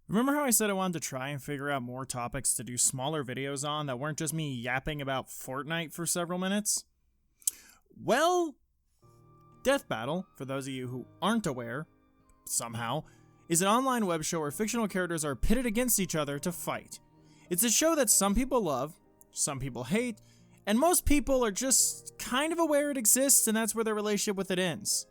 Remember how I said I wanted to try and figure out more topics to do smaller videos on that weren't just me yapping about Fortnite for several minutes? Well, Death Battle, for those of you who aren't aware, somehow, is an online web show where fictional characters are pitted against each other to fight. It's a show that some people love, some people hate, and most people are just kind of aware it exists and that's where their relationship with it ends.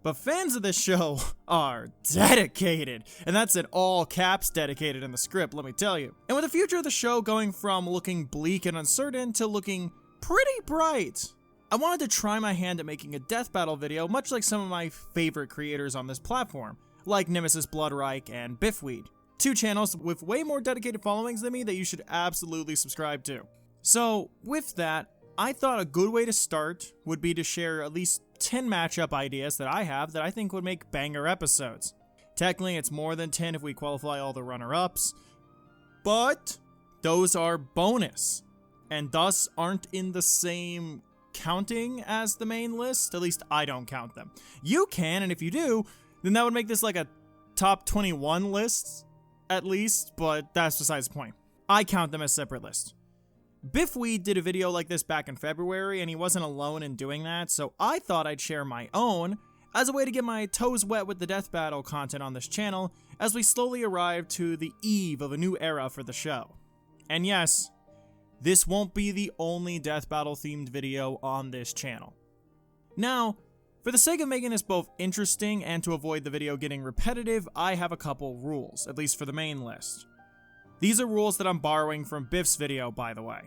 But fans of this show are dedicated, and that's in all caps dedicated in the script, let me tell you. And with the future of the show going from looking bleak and uncertain to looking pretty bright, I wanted to try my hand at making a Death Battle video, much like some of my favorite creators on this platform, like Nemesis Bloodreich and Biffweed, two channels with way more dedicated followings than me that you should absolutely subscribe to. So with that, I thought a good way to start would be to share at least 10 matchup ideas that I have that I think would make banger episodes. Technically, it's more than 10 if we qualify all the runner-ups, but those are bonus, and thus aren't in the same counting as the main list. At least I don't count them. You can, and if you do, then that would make this like a top 21 list, at least, but that's besides the point. I count them as separate lists. Biffweed did a video like this back in February, and he wasn't alone in doing that, so I thought I'd share my own as a way to get my toes wet with the Death Battle content on this channel as we slowly arrive to the eve of a new era for the show. And yes, this won't be the only Death Battle themed video on this channel. Now, for the sake of making this both interesting and to avoid the video getting repetitive, I have a couple rules, at least for the main list. These are rules that I'm borrowing from Biff's video, by the way.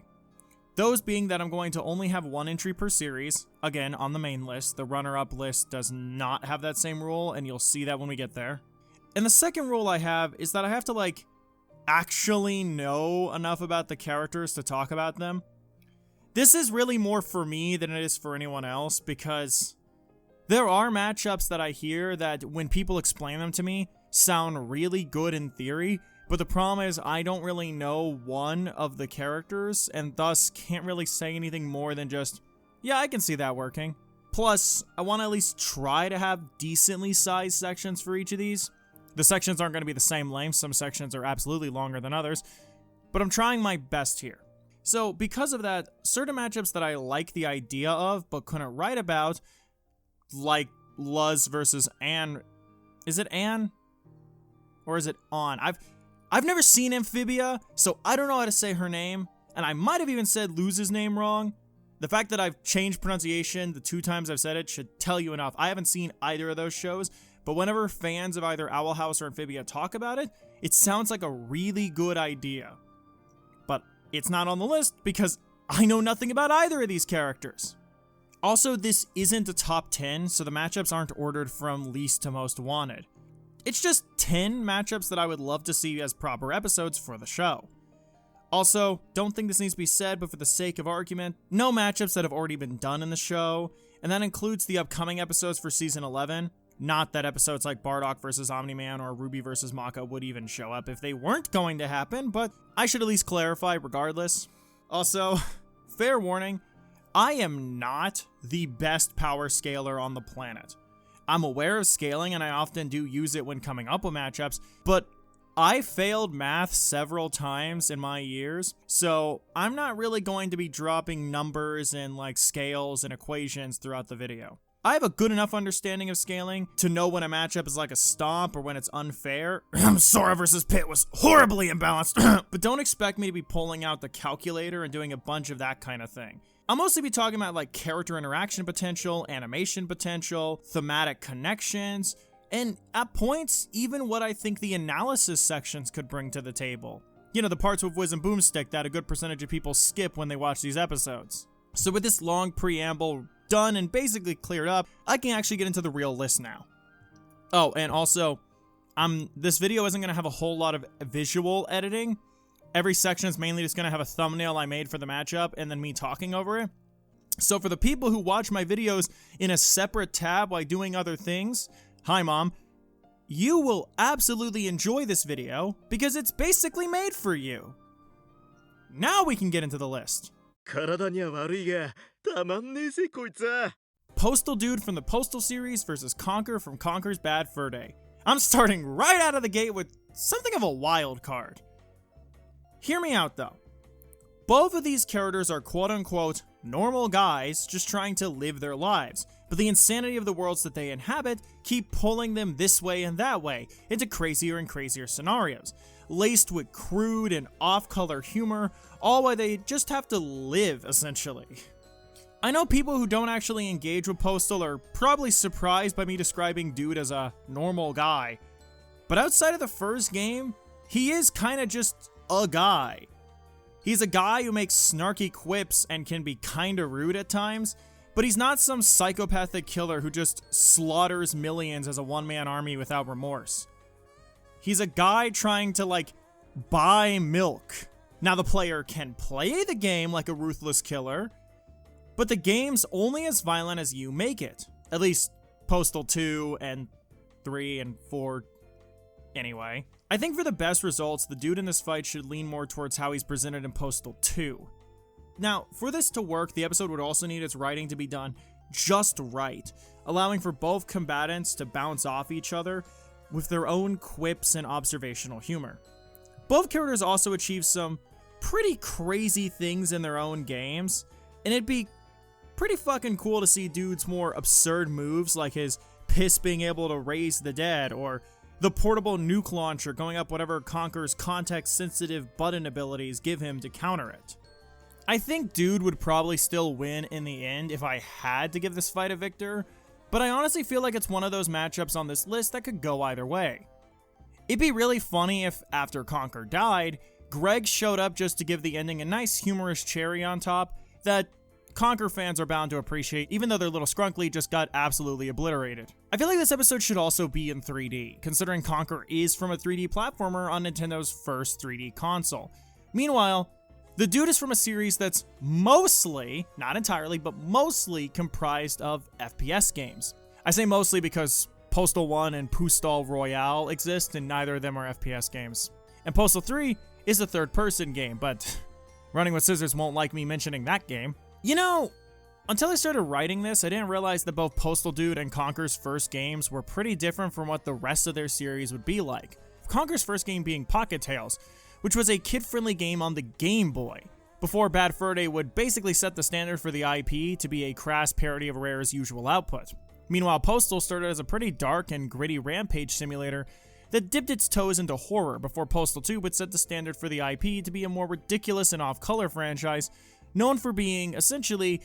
Those being that I'm going to only have one entry per series, again, on the main list. The runner-up list does not have that same rule, and you'll see that when we get there. And the second rule I have is that I have to, actually know enough about the characters to talk about them. This is really more for me than it is for anyone else, because there are matchups that I hear that, when people explain them to me, sound really good in theory, but the problem is I don't really know one of the characters, and thus can't really say anything more than just, yeah, I can see that working. Plus, I want to at least try to have decently sized sections for each of these. The sections aren't going to be the same length, some sections are absolutely longer than others, but I'm trying my best here. So because of that, certain matchups that I like the idea of, but couldn't write about, like Luz versus Anne. Is it Anne? Or is it On? I've never seen Amphibia, so I don't know how to say her name, and I might have even said Luz's name wrong. The fact that I've changed pronunciation the 2 times I've said it should tell you enough. I haven't seen either of those shows, but whenever fans of either Owl House or Amphibia talk about it, it sounds like a really good idea. But it's not on the list because I know nothing about either of these characters. Also, this isn't a top 10, so the matchups aren't ordered from least to most wanted. It's just 10 matchups that I would love to see as proper episodes for the show. Also, don't think this needs to be said, but for the sake of argument, no matchups that have already been done in the show, and that includes the upcoming episodes for Season 11. Not that episodes like Bardock vs. Omni-Man or Ruby vs. Maka would even show up if they weren't going to happen, but I should at least clarify regardless. Also, fair warning, I am not the best power scaler on the planet. I'm aware of scaling, and I often do use it when coming up with matchups, but I failed math several times in my years, so I'm not really going to be dropping numbers and scales and equations throughout the video. I have a good enough understanding of scaling to know when a matchup is like a stomp or when it's unfair. Sora vs. Pit was horribly imbalanced, but don't expect me to be pulling out the calculator and doing a bunch of that kind of thing. I'll mostly be talking about character interaction potential, animation potential, thematic connections, and at points, even what I think the analysis sections could bring to the table. You know, the parts with Wiz and Boomstick that a good percentage of people skip when they watch these episodes. So with this long preamble done and basically cleared up, I can actually get into the real list now. Oh, and also, this video isn't going to have a whole lot of visual editing. Every section is mainly just going to have a thumbnail I made for the matchup and then me talking over it. So for the people who watch my videos in a separate tab while doing other things, hi mom, you will absolutely enjoy this video because it's basically made for you. Now we can get into the list. Postal Dude from the Postal series versus Conker from Conker's Bad Fur Day. I'm starting right out of the gate with something of a wild card. Hear me out though. Both of these characters are quote-unquote normal guys just trying to live their lives, but the insanity of the worlds that they inhabit keep pulling them this way and that way into crazier and crazier scenarios, laced with crude and off-color humor, all while they just have to live, essentially. I know people who don't actually engage with Postal are probably surprised by me describing Dude as a normal guy, but outside of the first game, he is kinda just a guy. He's a guy who makes snarky quips and can be kinda rude at times, but he's not some psychopathic killer who just slaughters millions as a one-man army without remorse. He's a guy trying to, buy milk. Now the player can play the game like a ruthless killer, but the game's only as violent as you make it. At least Postal 2 and 3 and 4 anyway. I think for the best results, the dude in this fight should lean more towards how he's presented in Postal 2. Now, for this to work, the episode would also need its writing to be done just right, allowing for both combatants to bounce off each other with their own quips and observational humor. Both characters also achieve some pretty crazy things in their own games, and it'd be pretty fucking cool to see Dude's more absurd moves like his piss being able to raise the dead, or the portable nuke launcher going up whatever Conker's context-sensitive button abilities give him to counter it. I think Dude would probably still win in the end if I had to give this fight a victor, but I honestly feel like it's one of those matchups on this list that could go either way. It'd be really funny if, after Conker died, Greg showed up just to give the ending a nice humorous cherry on top that Conker fans are bound to appreciate, even though their little Skrunkly just got absolutely obliterated. I feel like this episode should also be in 3D, considering Conker is from a 3D platformer on Nintendo's first 3D console. Meanwhile, the Dude is from a series that's mostly, not entirely, but mostly comprised of FPS games. I say mostly because Postal 1 and Postal Royale exist, and neither of them are FPS games. And Postal 3 is a third-person game, but Running with Scissors won't like me mentioning that game. You know, until I started writing this, I didn't realize that both Postal Dude and Conker's first games were pretty different from what the rest of their series would be like. Conker's first game being Pocket Tales, which was a kid-friendly game on the Game Boy, before Bad Fur Day would basically set the standard for the IP to be a crass parody of Rare's usual output. Meanwhile, Postal started as a pretty dark and gritty rampage simulator that dipped its toes into horror before Postal 2 would set the standard for the IP to be a more ridiculous and off-color franchise known for being, essentially,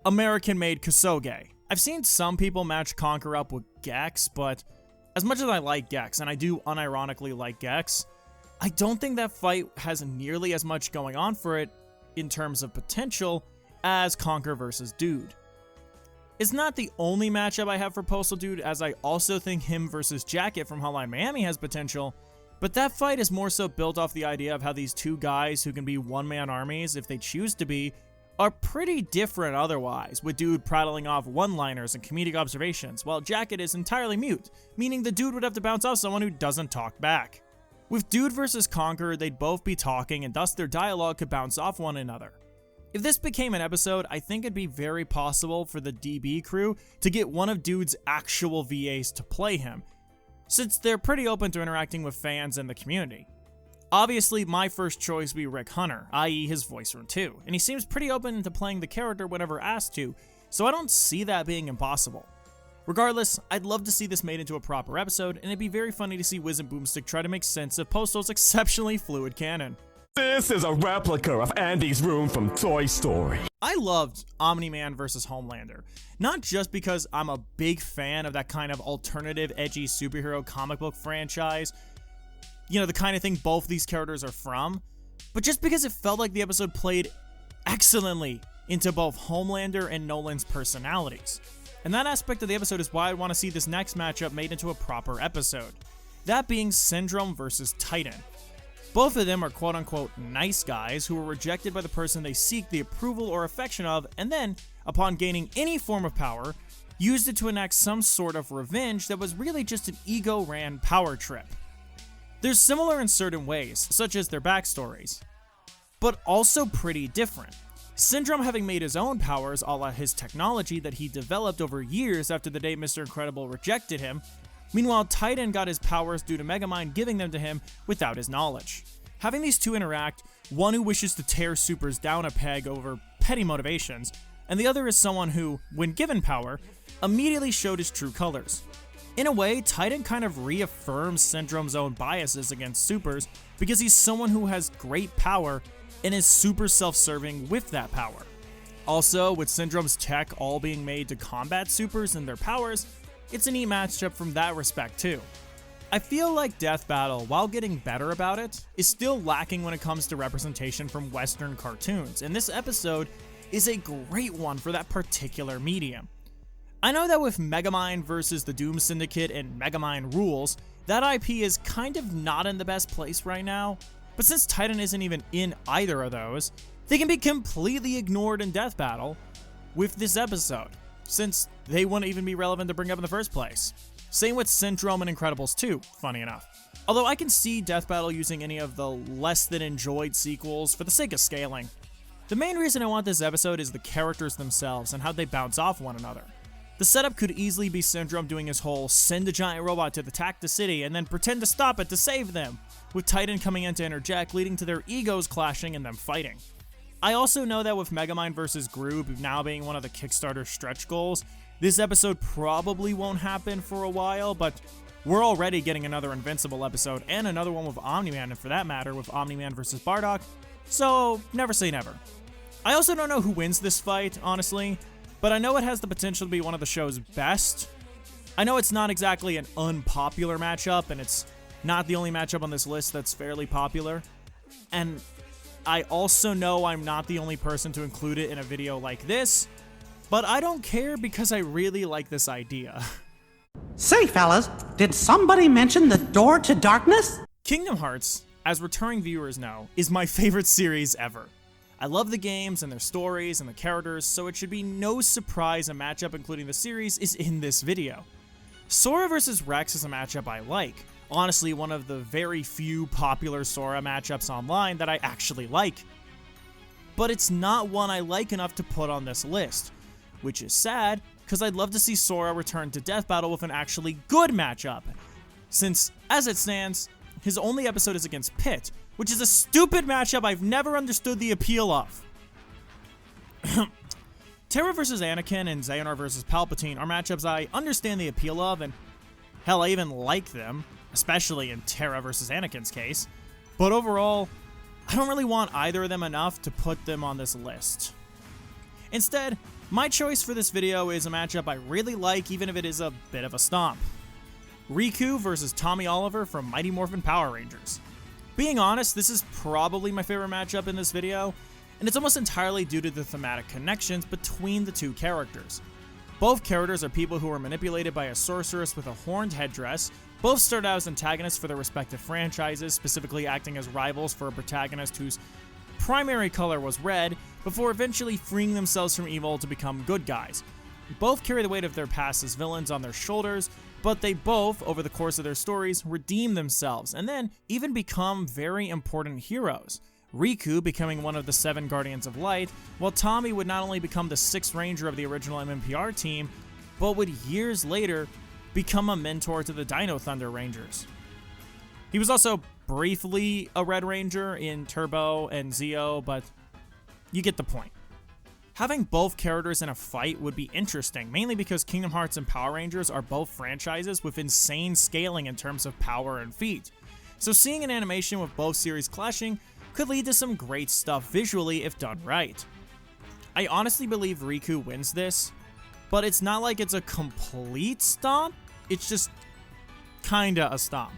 American-made Kosoge. I've seen some people match Conker up with Gex, but as much as I like Gex, and I do unironically like Gex, I don't think that fight has nearly as much going on for it in terms of potential as Conker versus Dude. It's not the only matchup I have for Postal Dude, as I also think him versus Jacket from Hotline Miami has potential, but that fight is more so built off the idea of how these two guys who can be one-man armies if they choose to be, are pretty different otherwise, with Dude prattling off one-liners and comedic observations, while Jacket is entirely mute, meaning the Dude would have to bounce off someone who doesn't talk back. With Dude versus Conker, they'd both be talking, and thus their dialogue could bounce off one another. If this became an episode, I think it'd be very possible for the DB crew to get one of Dude's actual VAs to play him, since they're pretty open to interacting with fans and the community. Obviously, my first choice would be Rick Hunter, i.e. his voice from 2, and he seems pretty open to playing the character whenever asked to, so I don't see that being impossible. Regardless, I'd love to see this made into a proper episode, and it'd be very funny to see Wiz and Boomstick try to make sense of Postal's exceptionally fluid canon. This is a replica of Andy's room from Toy Story. I loved Omni-Man vs. Homelander, not just because I'm a big fan of that kind of alternative, edgy superhero comic book franchise, you know, the kind of thing both these characters are from, but just because it felt like the episode played excellently into both Homelander and Nolan's personalities. And that aspect of the episode is why I want to see this next matchup made into a proper episode, that being Syndrome versus Titan. Both of them are quote-unquote nice guys who were rejected by the person they seek the approval or affection of, and then, upon gaining any form of power, used it to enact some sort of revenge that was really just an ego-ran power trip. They're similar in certain ways, such as their backstories, but also pretty different. Syndrome having made his own powers a la his technology that he developed over years after the day Mr. Incredible rejected him, Meanwhile, Titan got his powers due to Megamind giving them to him without his knowledge. Having these two interact, one who wishes to tear supers down a peg over petty motivations, and the other is someone who, when given power, immediately showed his true colors. In a way, Titan kind of reaffirms Syndrome's own biases against supers because he's someone who has great power and is super self-serving with that power. Also, with Syndrome's tech all being made to combat supers and their powers, it's a neat matchup from that respect too. I feel like Death Battle, while getting better about it, is still lacking when it comes to representation from Western cartoons, and this episode is a great one for that particular medium. I know that with Megamind versus the Doom Syndicate and Megamind Rules, that IP is kind of not in the best place right now, but since Titan isn't even in either of those, they can be completely ignored in Death Battle with this episode, since they wouldn't even be relevant to bring up in the first place. Same with Syndrome and Incredibles 2, funny enough. Although I can see Death Battle using any of the less than enjoyed sequels for the sake of scaling. The main reason I want this episode is the characters themselves and how they bounce off one another. The setup could easily be Syndrome doing his whole send a giant robot to attack the city and then pretend to stop it to save them, with Titan coming in to interject, leading to their egos clashing and them fighting. I also know that with Megamind vs. Group now being one of the Kickstarter stretch goals, this episode probably won't happen for a while, but we're already getting another Invincible episode and another one with Omni-Man, and for that matter, with Omni-Man vs. Bardock, so never say never. I also don't know who wins this fight, honestly, but I know it has the potential to be one of the show's best. I know it's not exactly an unpopular matchup, and it's not the only matchup on this list that's fairly popular, and I also know I'm not the only person to include it in a video like this, but I don't care because I really like this idea. Say, fellas, did somebody mention the door to darkness? Kingdom Hearts, as returning viewers know, is my favorite series ever. I love the games and their stories and the characters, so it should be no surprise a matchup including the series is in this video. Sora vs. Rex is a matchup I like. Honestly, one of the very few popular Sora matchups online that I actually like. But it's not one I like enough to put on this list, which is sad, because I'd love to see Sora return to Death Battle with an actually good matchup, since, as it stands, his only episode is against Pit, which is a stupid matchup I've never understood the appeal of. Terra vs. Anakin and Xehanort vs. Palpatine are matchups I understand the appeal of, and hell, I even like them, especially in Terra vs. Anakin's case, but overall, I don't really want either of them enough to put them on this list. Instead, my choice for this video is a matchup I really like, even if it is a bit of a stomp. Riku vs. Tommy Oliver from Mighty Morphin Power Rangers. Being honest, this is probably my favorite matchup in this video, and it's almost entirely due to the thematic connections between the two characters. Both characters are people who are manipulated by a sorceress with a horned headdress. Both start out as antagonists for their respective franchises, specifically acting as rivals for a protagonist whose primary color was red, before eventually freeing themselves from evil to become good guys. Both carry the weight of their past as villains on their shoulders, but they both, over the course of their stories, redeem themselves, and then even become very important heroes. Riku becoming one of the 7 Guardians of Light, while Tommy would not only become the 6th Ranger of the original MMPR team, but would years later become a mentor to the Dino Thunder Rangers. He was also briefly a Red Ranger in Turbo and Zeo, but you get the point. Having both characters in a fight would be interesting, mainly because Kingdom Hearts and Power Rangers are both franchises with insane scaling in terms of power and feat. So seeing an animation with both series clashing could lead to some great stuff visually if done right. I honestly believe Riku wins this, but it's not like it's a complete stomp, it's just kinda a stomp.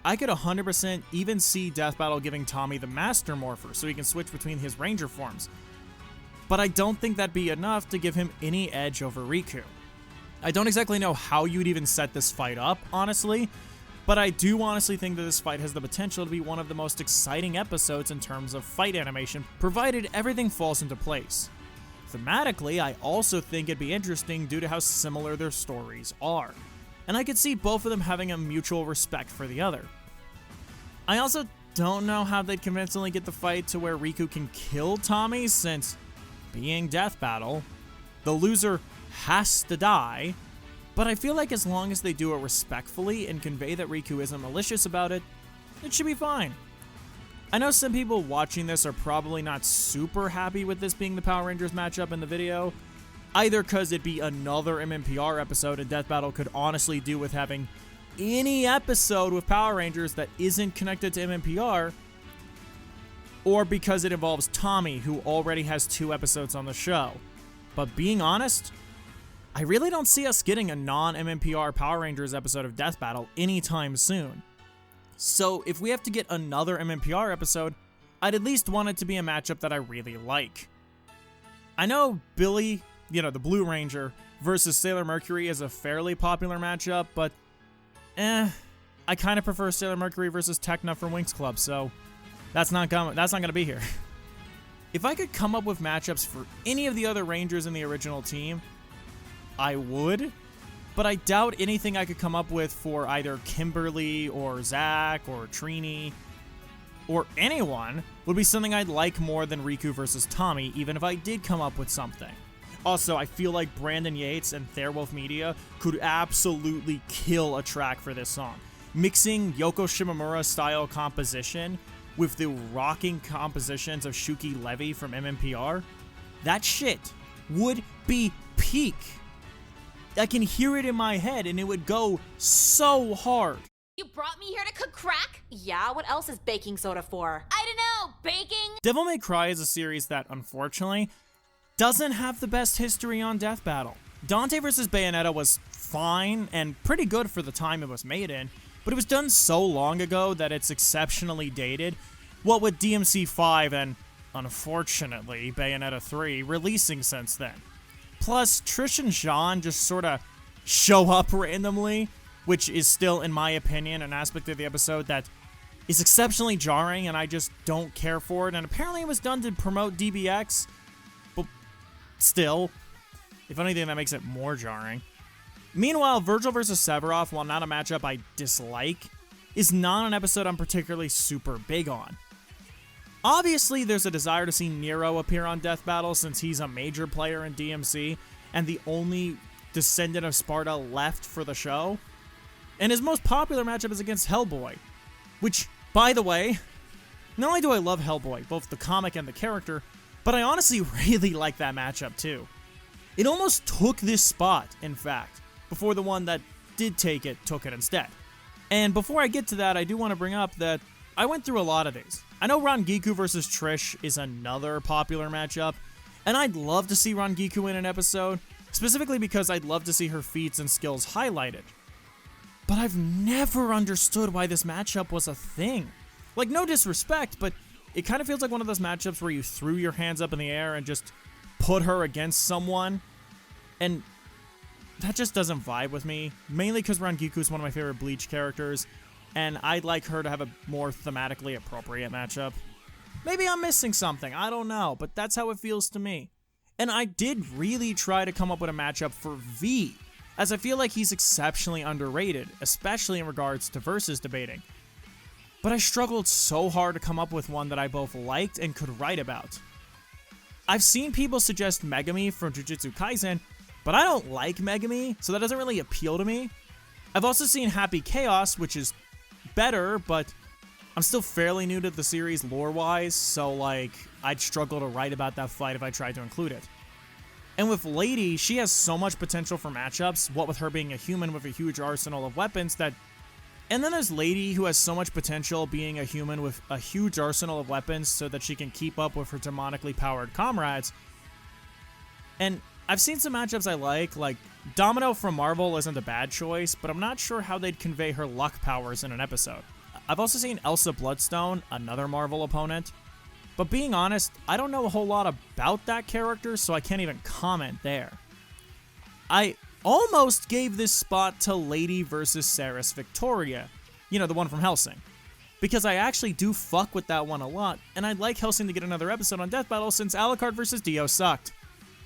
I could 100% even see Death Battle giving Tommy the Master Morpher so he can switch between his Ranger forms, but I don't think that'd be enough to give him any edge over Riku. I don't exactly know how you'd even set this fight up, honestly, but I do honestly think that this fight has the potential to be one of the most exciting episodes in terms of fight animation, provided everything falls into place. Thematically, I also think it'd be interesting due to how similar their stories are, and I could see both of them having a mutual respect for the other. I also don't know how they'd convincingly get the fight to where Riku can kill Tommy, since, being Death Battle, the loser has to die, But I feel like as long as they do it respectfully and convey that Riku isn't malicious about it, it should be fine. I know some people watching this are probably not super happy with this being the Power Rangers matchup in the video, either because it'd be another MMPR episode and Death Battle could honestly do with having any episode with Power Rangers that isn't connected to MMPR, or because it involves Tommy, who already has 2 episodes on the show. But being honest, I really don't see us getting a non-MMPR Power Rangers episode of Death Battle anytime soon. So if we have to get another MMPR episode, I'd at least want it to be a matchup that I really like. I know Billy, the Blue Ranger, versus Sailor Mercury is a fairly popular matchup, but I kind of prefer Sailor Mercury versus Tekna from Winx Club, so that's not gonna be here. If I could come up with matchups for any of the other Rangers in the original team, I would, but I doubt anything I could come up with for either Kimberly or Zach or Trini or anyone would be something I'd like more than Riku versus Tommy, even if I did come up with something. Also, I feel like Brandon Yates and Thairwolf Media could absolutely kill a track for this song. Mixing Yoko Shimomura style composition with the rocking compositions of Shuki Levy from MMPR, that shit would be peak. I can hear it in my head and it would go so hard. You brought me here to cook crack? Yeah, what else is baking soda for? I don't know, baking? Devil May Cry is a series that, unfortunately, doesn't have the best history on Death Battle. Dante vs. Bayonetta was fine and pretty good for the time it was made in, but it was done so long ago that it's exceptionally dated, what with DMC 5 and, unfortunately, Bayonetta 3 releasing since then. Plus, Trish and Jean just sort of show up randomly, which is still, in my opinion, an aspect of the episode that is exceptionally jarring and I just don't care for it, and apparently it was done to promote DBX, but still, if anything, that makes it more jarring. Meanwhile, Virgil vs. Sephiroth, while not a matchup I dislike, is not an episode I'm particularly super big on. Obviously, there's a desire to see Nero appear on Death Battle since he's a major player in DMC and the only descendant of Sparta left for the show. And his most popular matchup is against Hellboy, which, by the way, not only do I love Hellboy, both the comic and the character, but I honestly really like that matchup too. It almost took this spot, in fact, before the one that did take it took it instead. And before I get to that, I do want to bring up that I went through a lot of these. I know Rangiku versus Trish is another popular matchup, and I'd love to see Rangiku in an episode, specifically because I'd love to see her feats and skills highlighted. But I've never understood why this matchup was a thing. Like, no disrespect, but it kind of feels like one of those matchups where you threw your hands up in the air and just put her against someone, and that just doesn't vibe with me, mainly because Rangiku is one of my favorite Bleach characters, and I'd like her to have a more thematically appropriate matchup. Maybe I'm missing something, I don't know, but that's how it feels to me. And I did really try to come up with a matchup for V, as I feel like he's exceptionally underrated, especially in regards to versus debating. But I struggled so hard to come up with one that I both liked and could write about. I've seen people suggest Megami from Jujutsu Kaisen, but I don't like Megami, so that doesn't really appeal to me. I've also seen Happy Chaos, which is better, but I'm still fairly new to the series lore-wise, so like, I'd struggle to write about that fight if I tried to include it. And with Lady, she has so much potential for matchups, what with her being a human with a huge arsenal of weapons that... And then there's Lady, who has so much potential being a human with a huge arsenal of weapons so that she can keep up with her demonically powered comrades. And I've seen some matchups I like Domino from Marvel isn't a bad choice, but I'm not sure how they'd convey her luck powers in an episode. I've also seen Elsa Bloodstone, another Marvel opponent, but being honest, I don't know a whole lot about that character, so I can't even comment there. I almost gave this spot to Lady versus Ceres Victoria, the one from Hellsing, because I actually do fuck with that one a lot, and I'd like Hellsing to get another episode on Death Battle since Alucard versus Dio sucked.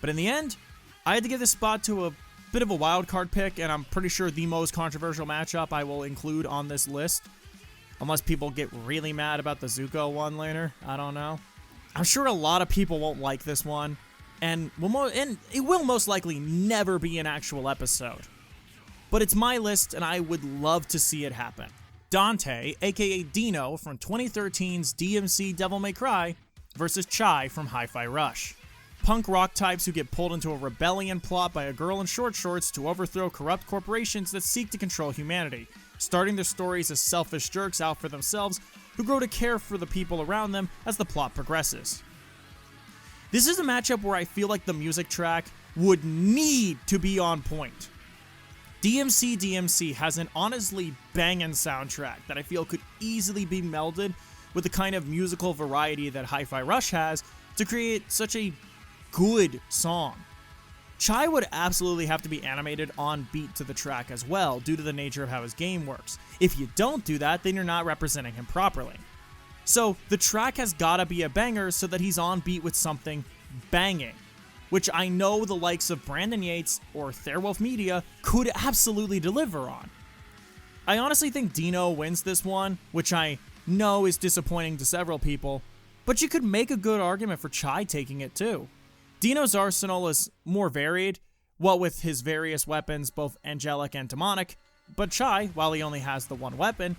But in the end, I had to give this spot to a bit of a wild card pick, and I'm pretty sure the most controversial matchup I will include on this list. Unless people get really mad about the Zuko one later. I don't know. I'm sure a lot of people won't like this one, and it will most likely never be an actual episode. but it's my list and I would love to see it happen. Dante, aka Dino from 2013's DMC Devil May Cry, versus Chai from Hi-Fi Rush. Punk rock types who get pulled into a rebellion plot by a girl in short shorts to overthrow corrupt corporations that seek to control humanity, starting their stories as selfish jerks out for themselves who grow to care for the people around them as the plot progresses. This is a matchup where I feel like the music track would need to be on point. DMC has an honestly banging soundtrack that I feel could easily be melded with the kind of musical variety that Hi-Fi Rush has to create such a good song. Chai would absolutely have to be animated on beat to the track as well, due to the nature of how his game works. If you don't do that, then you're not representing him properly. So the track has gotta be a banger so that he's on beat with something banging, which I know the likes of Brandon Yates or Therewolf Media could absolutely deliver on. I honestly think Dino wins this one, which I know is disappointing to several people, but you could make a good argument for Chai taking it too. Dino's arsenal is more varied, what with his various weapons, both angelic and demonic, but Chai, while he only has the one weapon,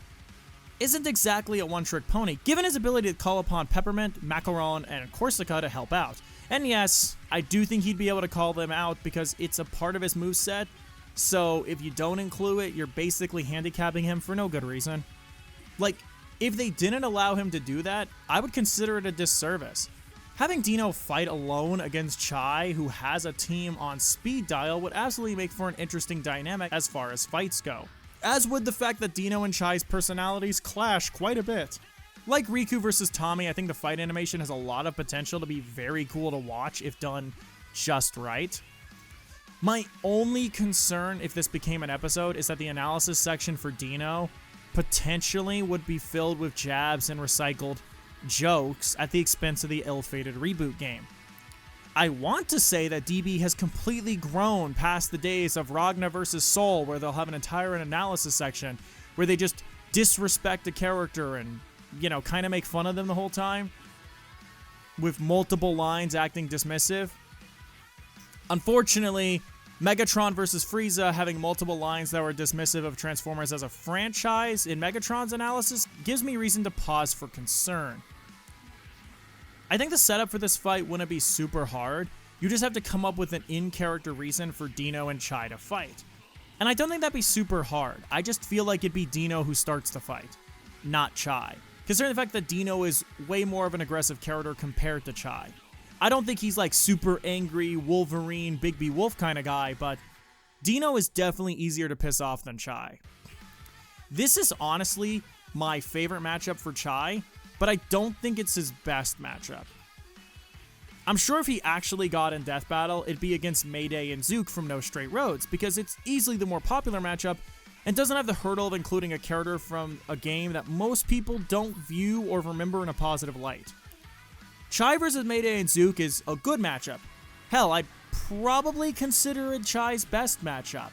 isn't exactly a one-trick pony, given his ability to call upon Peppermint, Macaron, and Corsica to help out. And yes, I do think he'd be able to call them out because it's a part of his moveset, so if you don't include it, you're basically handicapping him for no good reason. Like, if they didn't allow him to do that, I would consider it a disservice. Having Dino fight alone against Chai, who has a team on speed dial, would absolutely make for an interesting dynamic as far as fights go. As would the fact that Dino and Chai's personalities clash quite a bit. Like Riku versus Tommy, I think the fight animation has a lot of potential to be very cool to watch if done just right. My only concern if this became an episode is that the analysis section for Dino potentially would be filled with jabs and recycled jokes at the expense of the ill-fated reboot game. I want to say that DB has completely grown past the days of Ragna vs. Soul, where they'll have an entire analysis section where they just disrespect a character and, you know, kind of make fun of them the whole time, with multiple lines acting dismissive. Unfortunately, Megatron vs. Frieza having multiple lines that were dismissive of Transformers as a franchise in Megatron's analysis gives me reason to pause for concern. I think the setup for this fight wouldn't be super hard. You just have to come up with an in-character reason for Dino and Chai to fight. And I don't think that'd be super hard. I just feel like it'd be Dino who starts the fight, not Chai. Considering the fact that Dino is way more of an aggressive character compared to Chai. I don't think he's like super angry, Wolverine, Bigby Wolf kind of guy, but Dino is definitely easier to piss off than Chai. This is honestly my favorite matchup for Chai, but I don't think it's his best matchup. I'm sure if he actually got in Death Battle, it'd be against Mayday and Zook from No Straight Roads, because it's easily the more popular matchup and doesn't have the hurdle of including a character from a game that most people don't view or remember in a positive light. Chai vs. Mayday and Zook is a good matchup. Hell, I'd probably consider it Chai's best matchup.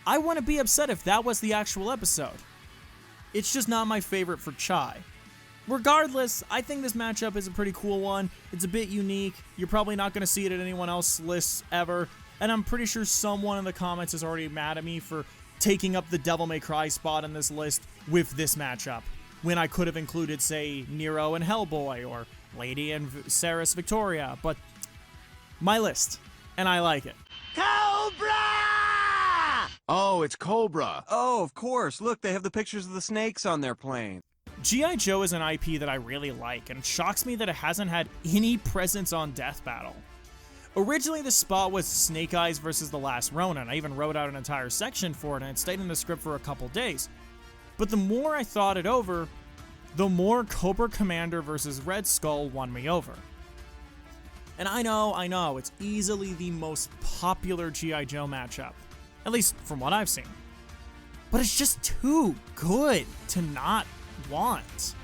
I wouldn't be upset if that was the actual episode. It's just not my favorite for Chai. Regardless, I think this matchup is a pretty cool one. It's a bit unique. You're probably not going to see it at anyone else's lists ever, and I'm pretty sure someone in the comments is already mad at me for taking up the Devil May Cry spot in this list with this matchup, when I could have included, say, Nero and Hellboy, or Lady and Saris Victoria, but my list, and I like it. Cobra! Oh, it's Cobra. Oh, of course. Look, they have the pictures of the snakes on their plane. G.I. Joe is an IP that I really like, and it shocks me that it hasn't had any presence on Death Battle. Originally, the spot was Snake Eyes versus The Last Ronin. I even wrote out an entire section for it, and it stayed in the script for a couple days. But the more I thought it over, the more Cobra Commander versus Red Skull won me over. And I know, it's easily the most popular G.I. Joe matchup, at least from what I've seen. But it's just too good to not want.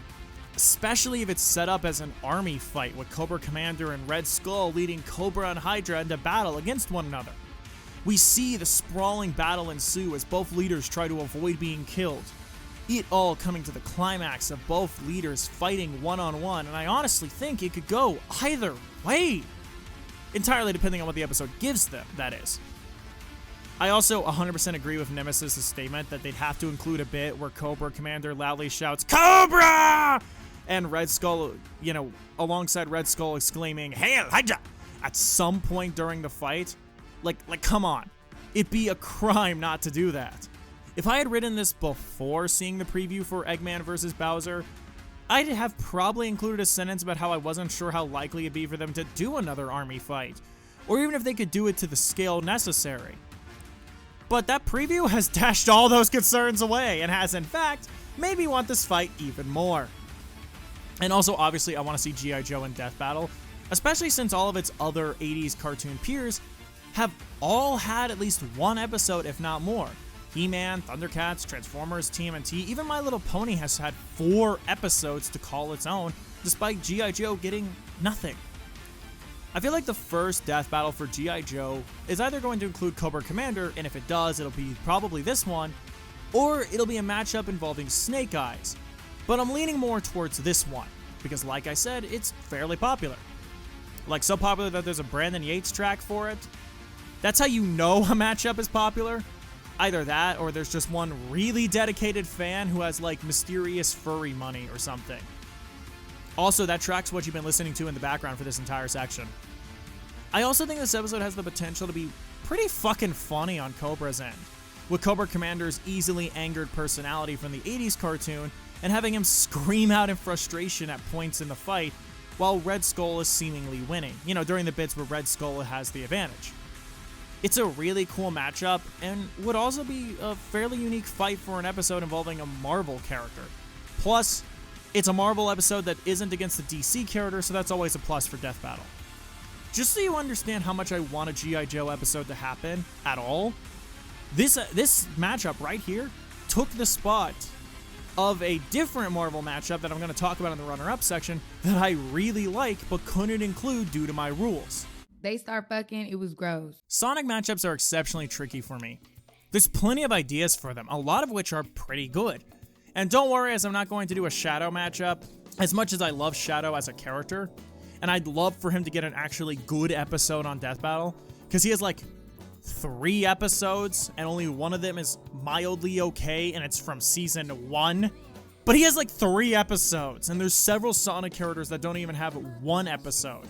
Especially if it's set up as an army fight with Cobra Commander and Red Skull leading Cobra and Hydra into battle against one another. We see the sprawling battle ensue as both leaders try to avoid being killed. It all coming to the climax of both leaders fighting one-on-one, and I honestly think it could go either way. Entirely depending on what the episode gives them, that is. I also 100% agree with Nemesis' statement that they'd have to include a bit where Cobra Commander loudly shouts, "Cobra!" and Red Skull, alongside Red Skull exclaiming, "Hail Hydra!" at some point during the fight. Like, come on. It'd be a crime not to do that. If I had written this before seeing the preview for Eggman vs. Bowser, I'd have probably included a sentence about how I wasn't sure how likely it'd be for them to do another army fight, or even if they could do it to the scale necessary. But that preview has dashed all those concerns away and has, in fact, made me want this fight even more. And also, obviously, I want to see G.I. Joe in Death Battle, especially since all of its other 80s cartoon peers have all had at least one episode, if not more. He-Man, Thundercats, Transformers, TMNT, even My Little Pony has had 4 episodes to call its own, despite G.I. Joe getting nothing. I feel like the first Death Battle for G.I. Joe is either going to include Cobra Commander, and if it does, it'll be probably this one, or it'll be a matchup involving Snake Eyes. But I'm leaning more towards this one, because like I said, it's fairly popular. Like, so popular that there's a Brandon Yates track for it. That's how you know a matchup is popular. Either that, or there's just one really dedicated fan who has, like, mysterious furry money or something. Also, that track's what you've been listening to in the background for this entire section. I also think this episode has the potential to be pretty fucking funny on Cobra's end, with Cobra Commander's easily angered personality from the 80s cartoon and having him scream out in frustration at points in the fight while Red Skull is seemingly winning, during the bits where Red Skull has the advantage. It's a really cool matchup and would also be a fairly unique fight for an episode involving a Marvel character. Plus, it's a Marvel episode that isn't against the DC character, so that's always a plus for Death Battle. Just so you understand how much I want a G.I. Joe episode to happen at all, this matchup right here took the spot of a different Marvel matchup that I'm going to talk about in the runner-up section that I really like but couldn't include due to my rules. They start fucking, it was gross. Sonic matchups are exceptionally tricky for me. There's plenty of ideas for them, a lot of which are pretty good. And don't worry, as I'm not going to do a Shadow matchup, as much as I love Shadow as a character, and I'd love for him to get an actually good episode on Death Battle, because he has like 3 episodes, and only one of them is mildly okay, and it's from season 1. But he has like 3 episodes, and there's several Sonic characters that don't even have 1 episode.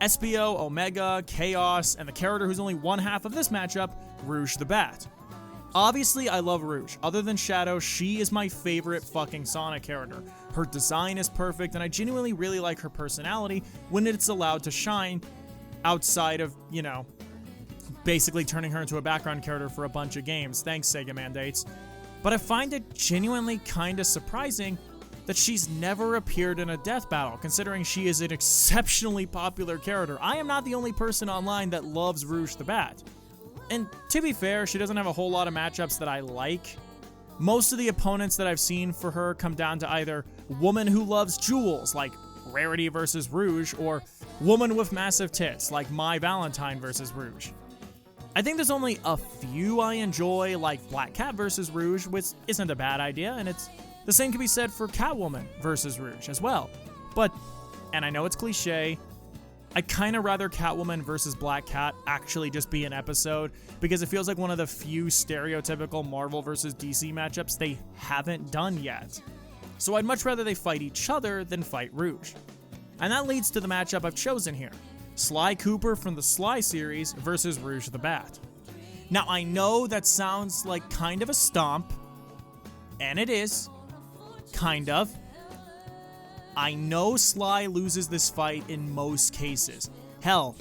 Espio, Omega, Chaos, and the character who's only one half of this matchup, Rouge the Bat. Obviously, I love Rouge. Other than Shadow, she is my favorite fucking Sonic character. Her design is perfect, and I genuinely really like her personality when it's allowed to shine outside of, basically turning her into a background character for a bunch of games. Thanks, Sega mandates. But I find it genuinely kinda surprising that she's never appeared in a Death Battle, considering she is an exceptionally popular character. I am not the only person online that loves Rouge the Bat. And to be fair, she doesn't have a whole lot of matchups that I like. Most of the opponents that I've seen for her come down to either woman who loves jewels, like Rarity versus Rouge, or woman with massive tits, like My Valentine versus Rouge. I think there's only a few I enjoy, like Black Cat versus Rouge, which isn't a bad idea, and the same can be said for Catwoman versus Rouge as well. But, and I know it's cliche, I'd kind of rather Catwoman versus Black Cat actually just be an episode, because it feels like one of the few stereotypical Marvel versus DC matchups they haven't done yet. So I'd much rather they fight each other than fight Rouge. And that leads to the matchup I've chosen here. Sly Cooper from the Sly series versus Rouge the Bat. Now I know that sounds like kind of a stomp, and it is, kind of. I know Sly loses this fight in most cases. Hell,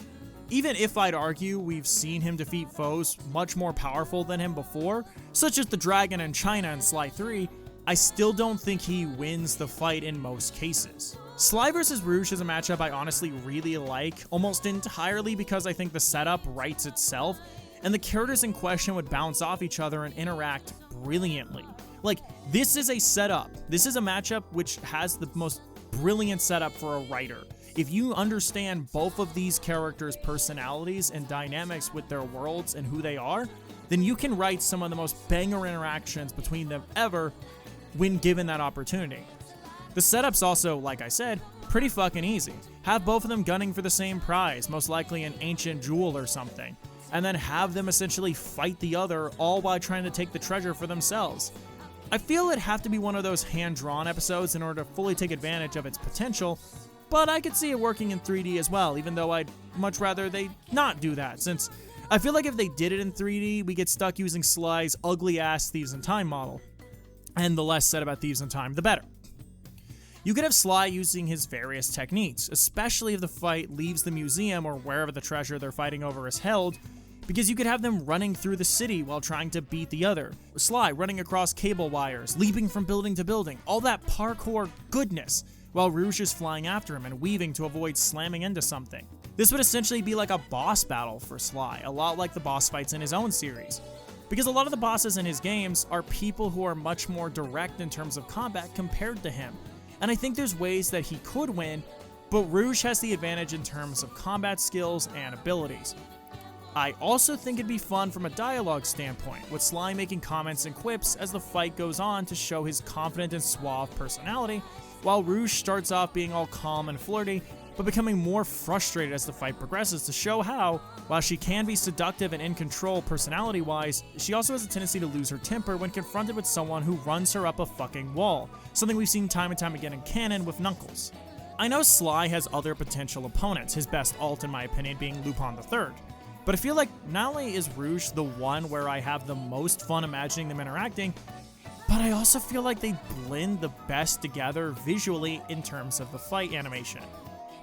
even if I'd argue we've seen him defeat foes much more powerful than him before, such as the Dragon in China in Sly 3, I still don't think he wins the fight in most cases. Sly vs. Rouge is a matchup I honestly really like, almost entirely because I think the setup writes itself, and the characters in question would bounce off each other and interact brilliantly. Like, this is a setup. This is a matchup which has the most brilliant setup for a writer. If you understand both of these characters' personalities and dynamics with their worlds and who they are, then you can write some of the most banger interactions between them ever when given that opportunity. The setup's also, like I said, pretty fucking easy. Have both of them gunning for the same prize, most likely an ancient jewel or something. and then have them essentially fight the other, all while trying to take the treasure for themselves. I feel it'd have to be one of those hand-drawn episodes in order to fully take advantage of its potential, but I could see it working in 3D as well, even though I'd much rather they not do that, since I feel like if they did it in 3D, we get stuck using Sly's ugly-ass Thieves in Time model. And the less said about Thieves in Time, the better. You could have Sly using his various techniques, especially if the fight leaves the museum or wherever the treasure they're fighting over is held, because you could have them running through the city while trying to beat the other. Sly running across cable wires, leaping from building to building, all that parkour goodness, while Rouge is flying after him and weaving to avoid slamming into something. This would essentially be like a boss battle for Sly, a lot like the boss fights in his own series. Because a lot of the bosses in his games are people who are much more direct in terms of combat compared to him. And I think there's ways that he could win, but Rouge has the advantage in terms of combat skills and abilities. I also think it'd be fun from a dialogue standpoint, with Sly making comments and quips as the fight goes on to show his confident and suave personality, while Rouge starts off being all calm and flirty, but becoming more frustrated as the fight progresses to show how, while she can be seductive and in control personality-wise, she also has a tendency to lose her temper when confronted with someone who runs her up a fucking wall, something we've seen time and time again in canon with Knuckles. I know Sly has other potential opponents, his best alt in my opinion being Lupin III, but I feel like not only is Rouge the one where I have the most fun imagining them interacting, but I also feel like they blend the best together visually in terms of the fight animation.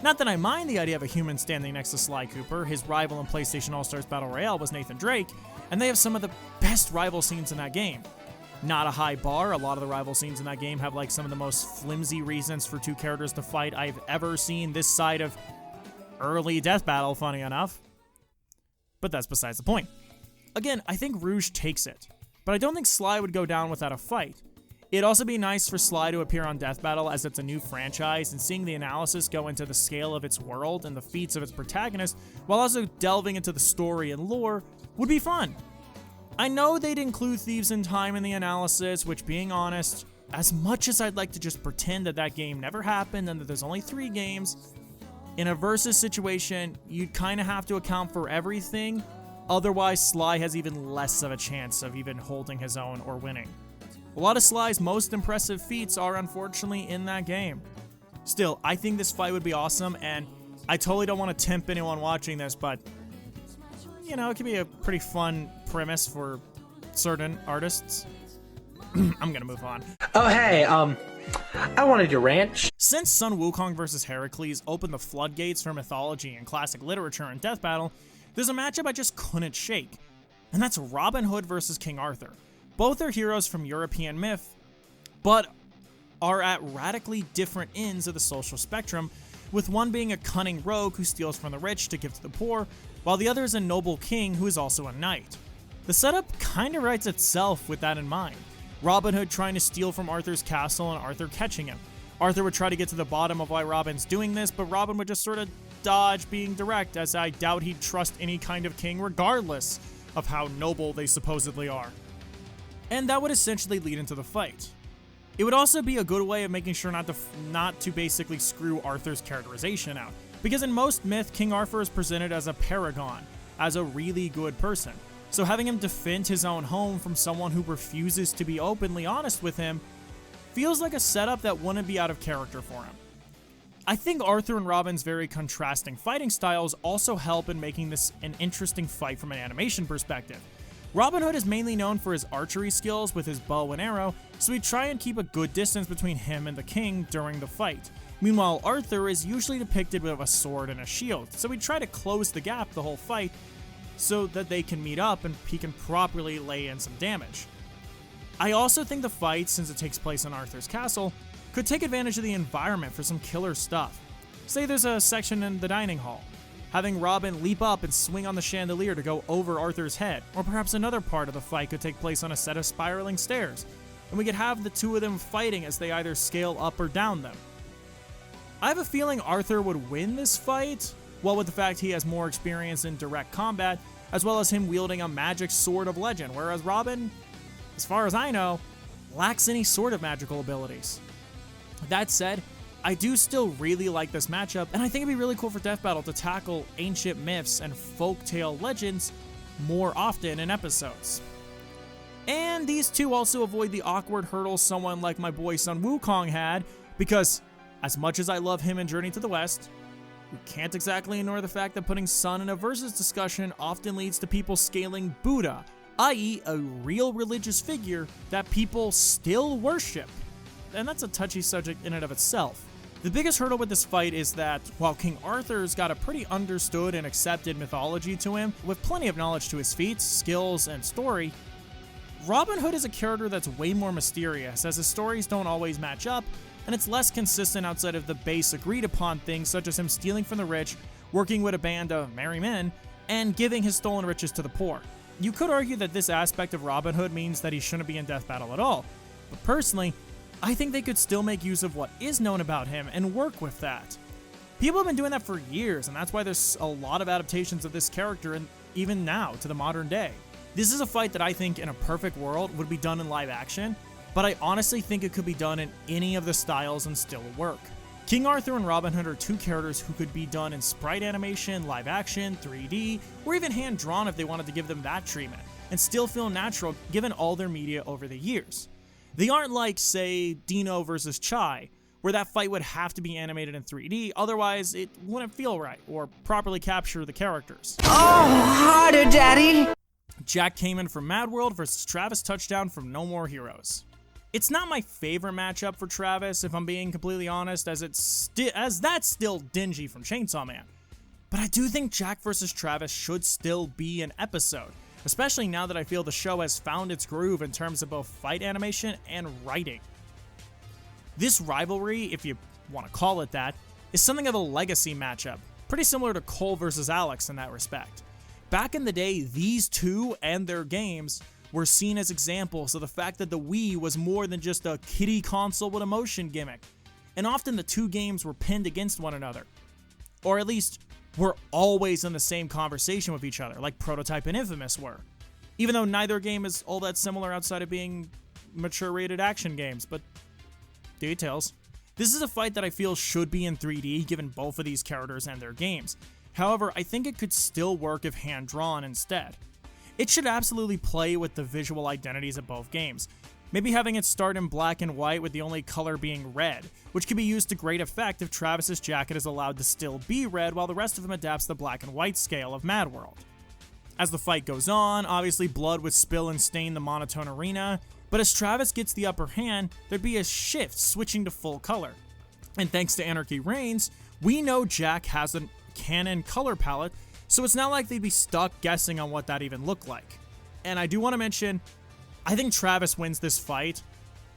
Not that I mind the idea of a human standing next to Sly Cooper, his rival in PlayStation All-Stars Battle Royale was Nathan Drake, and they have some of the best rival scenes in that game. Not a high bar, a lot of the rival scenes in that game have like some of the most flimsy reasons for two characters to fight I've ever seen this side of early Death Battle, funny enough. But that's besides the point. Again, I think Rouge takes it, but I don't think Sly would go down without a fight. It'd also be nice for Sly to appear on Death Battle as it's a new franchise, and seeing the analysis go into the scale of its world and the feats of its protagonist, while also delving into the story and lore, would be fun. I know they'd include Thieves in Time in the analysis, which, being honest, as much as I'd like to just pretend that that game never happened and that there's only 3 games, in a versus situation, you'd kind of have to account for everything, otherwise Sly has even less of a chance of even holding his own or winning. A lot of Sly's most impressive feats are unfortunately in that game. Still, I think this fight would be awesome, and I totally don't want to tempt anyone watching this, but, you know, it could be a pretty fun premise for certain artists. I'm gonna move on. Oh, hey, I wanted your ranch. Since Sun Wukong vs. Heracles opened the floodgates for mythology and classic literature in Death Battle, there's a matchup I just couldn't shake, and that's Robin Hood versus King Arthur. Both are heroes from European myth, but are at radically different ends of the social spectrum, with one being a cunning rogue who steals from the rich to give to the poor, while the other is a noble king who is also a knight. The setup kinda writes itself with that in mind. Robin Hood trying to steal from Arthur's castle and Arthur catching him. Arthur would try to get to the bottom of why Robin's doing this, but Robin would just sort of dodge being direct, as I doubt he'd trust any kind of king regardless of how noble they supposedly are. And that would essentially lead into the fight. It would also be a good way of making sure not to basically screw Arthur's characterization out, because in most myth, King Arthur is presented as a paragon, as a really good person. So having him defend his own home from someone who refuses to be openly honest with him feels like a setup that wouldn't be out of character for him. I think Arthur and Robin's very contrasting fighting styles also help in making this an interesting fight from an animation perspective. Robin Hood is mainly known for his archery skills with his bow and arrow, so we try and keep a good distance between him and the king during the fight. Meanwhile, Arthur is usually depicted with a sword and a shield, so we try to close the gap the whole fight so that they can meet up and he can properly lay in some damage. I also think the fight, since it takes place in Arthur's castle, could take advantage of the environment for some killer stuff. Say there's a section in the dining hall, having Robin leap up and swing on the chandelier to go over Arthur's head, or perhaps another part of the fight could take place on a set of spiraling stairs, and we could have the two of them fighting as they either scale up or down them. I have a feeling Arthur would win this fight, well, with the fact he has more experience in direct combat, as well as him wielding a magic sword of legend, whereas Robin, as far as I know, lacks any sort of magical abilities. That said, I do still really like this matchup, and I think it'd be really cool for Death Battle to tackle ancient myths and folktale legends more often in episodes. And these two also avoid the awkward hurdles someone like my boy Sun Wukong had, because as much as I love him in Journey to the West, we can't exactly ignore the fact that putting Sun in a versus discussion often leads to people scaling Buddha, i.e. a real religious figure that people still worship. And that's a touchy subject in and of itself. The biggest hurdle with this fight is that while King Arthur's got a pretty understood and accepted mythology to him, with plenty of knowledge to his feats, skills, and story, Robin Hood is a character that's way more mysterious, as his stories don't always match up, and it's less consistent outside of the base agreed upon things such as him stealing from the rich, working with a band of merry men, and giving his stolen riches to the poor. You could argue that this aspect of Robin Hood means that he shouldn't be in Death Battle at all, but personally, I think they could still make use of what is known about him and work with that. People have been doing that for years, and that's why there's a lot of adaptations of this character, and even now, to the modern day. This is a fight that I think in a perfect world would be done in live action, but I honestly think it could be done in any of the styles and still work. King Arthur and Robin Hood are two characters who could be done in sprite animation, live action, 3D, or even hand-drawn if they wanted to give them that treatment, and still feel natural given all their media over the years. They aren't like, say, Dino versus Chai, where that fight would have to be animated in 3D, otherwise it wouldn't feel right, or properly capture the characters. Oh, harder, Daddy! Jack Kamen from Mad World versus Travis Touchdown from No More Heroes. It's not my favorite matchup for Travis, if I'm being completely honest, as that's still dingy from Chainsaw Man. But I do think Jack versus Travis should still be an episode, especially now that I feel the show has found its groove in terms of both fight animation and writing. This rivalry, if you want to call it that, is something of a legacy matchup, pretty similar to Cole versus Alex in that respect. Back in the day, these two and their games were seen as examples of the fact that the Wii was more than just a kiddie console with a motion gimmick, and often the two games were pinned against one another, or at least were always in the same conversation with each other, like Prototype and Infamous were, even though neither game is all that similar outside of being mature rated action games, but details. This is a fight that I feel should be in 3D given both of these characters and their games. However, I think it could still work if hand-drawn instead. It should absolutely play with the visual identities of both games. Maybe having it start in black and white with the only color being red, which could be used to great effect if Travis's jacket is allowed to still be red while the rest of him adapts the black and white scale of Mad World. As the fight goes on, obviously blood would spill and stain the monotone arena, but as Travis gets the upper hand, there'd be a shift switching to full color. And thanks to Anarchy Reigns, we know Jack has a canon color palette, so it's not like they'd be stuck guessing on what that even looked like. And I do want to mention, I think Travis wins this fight,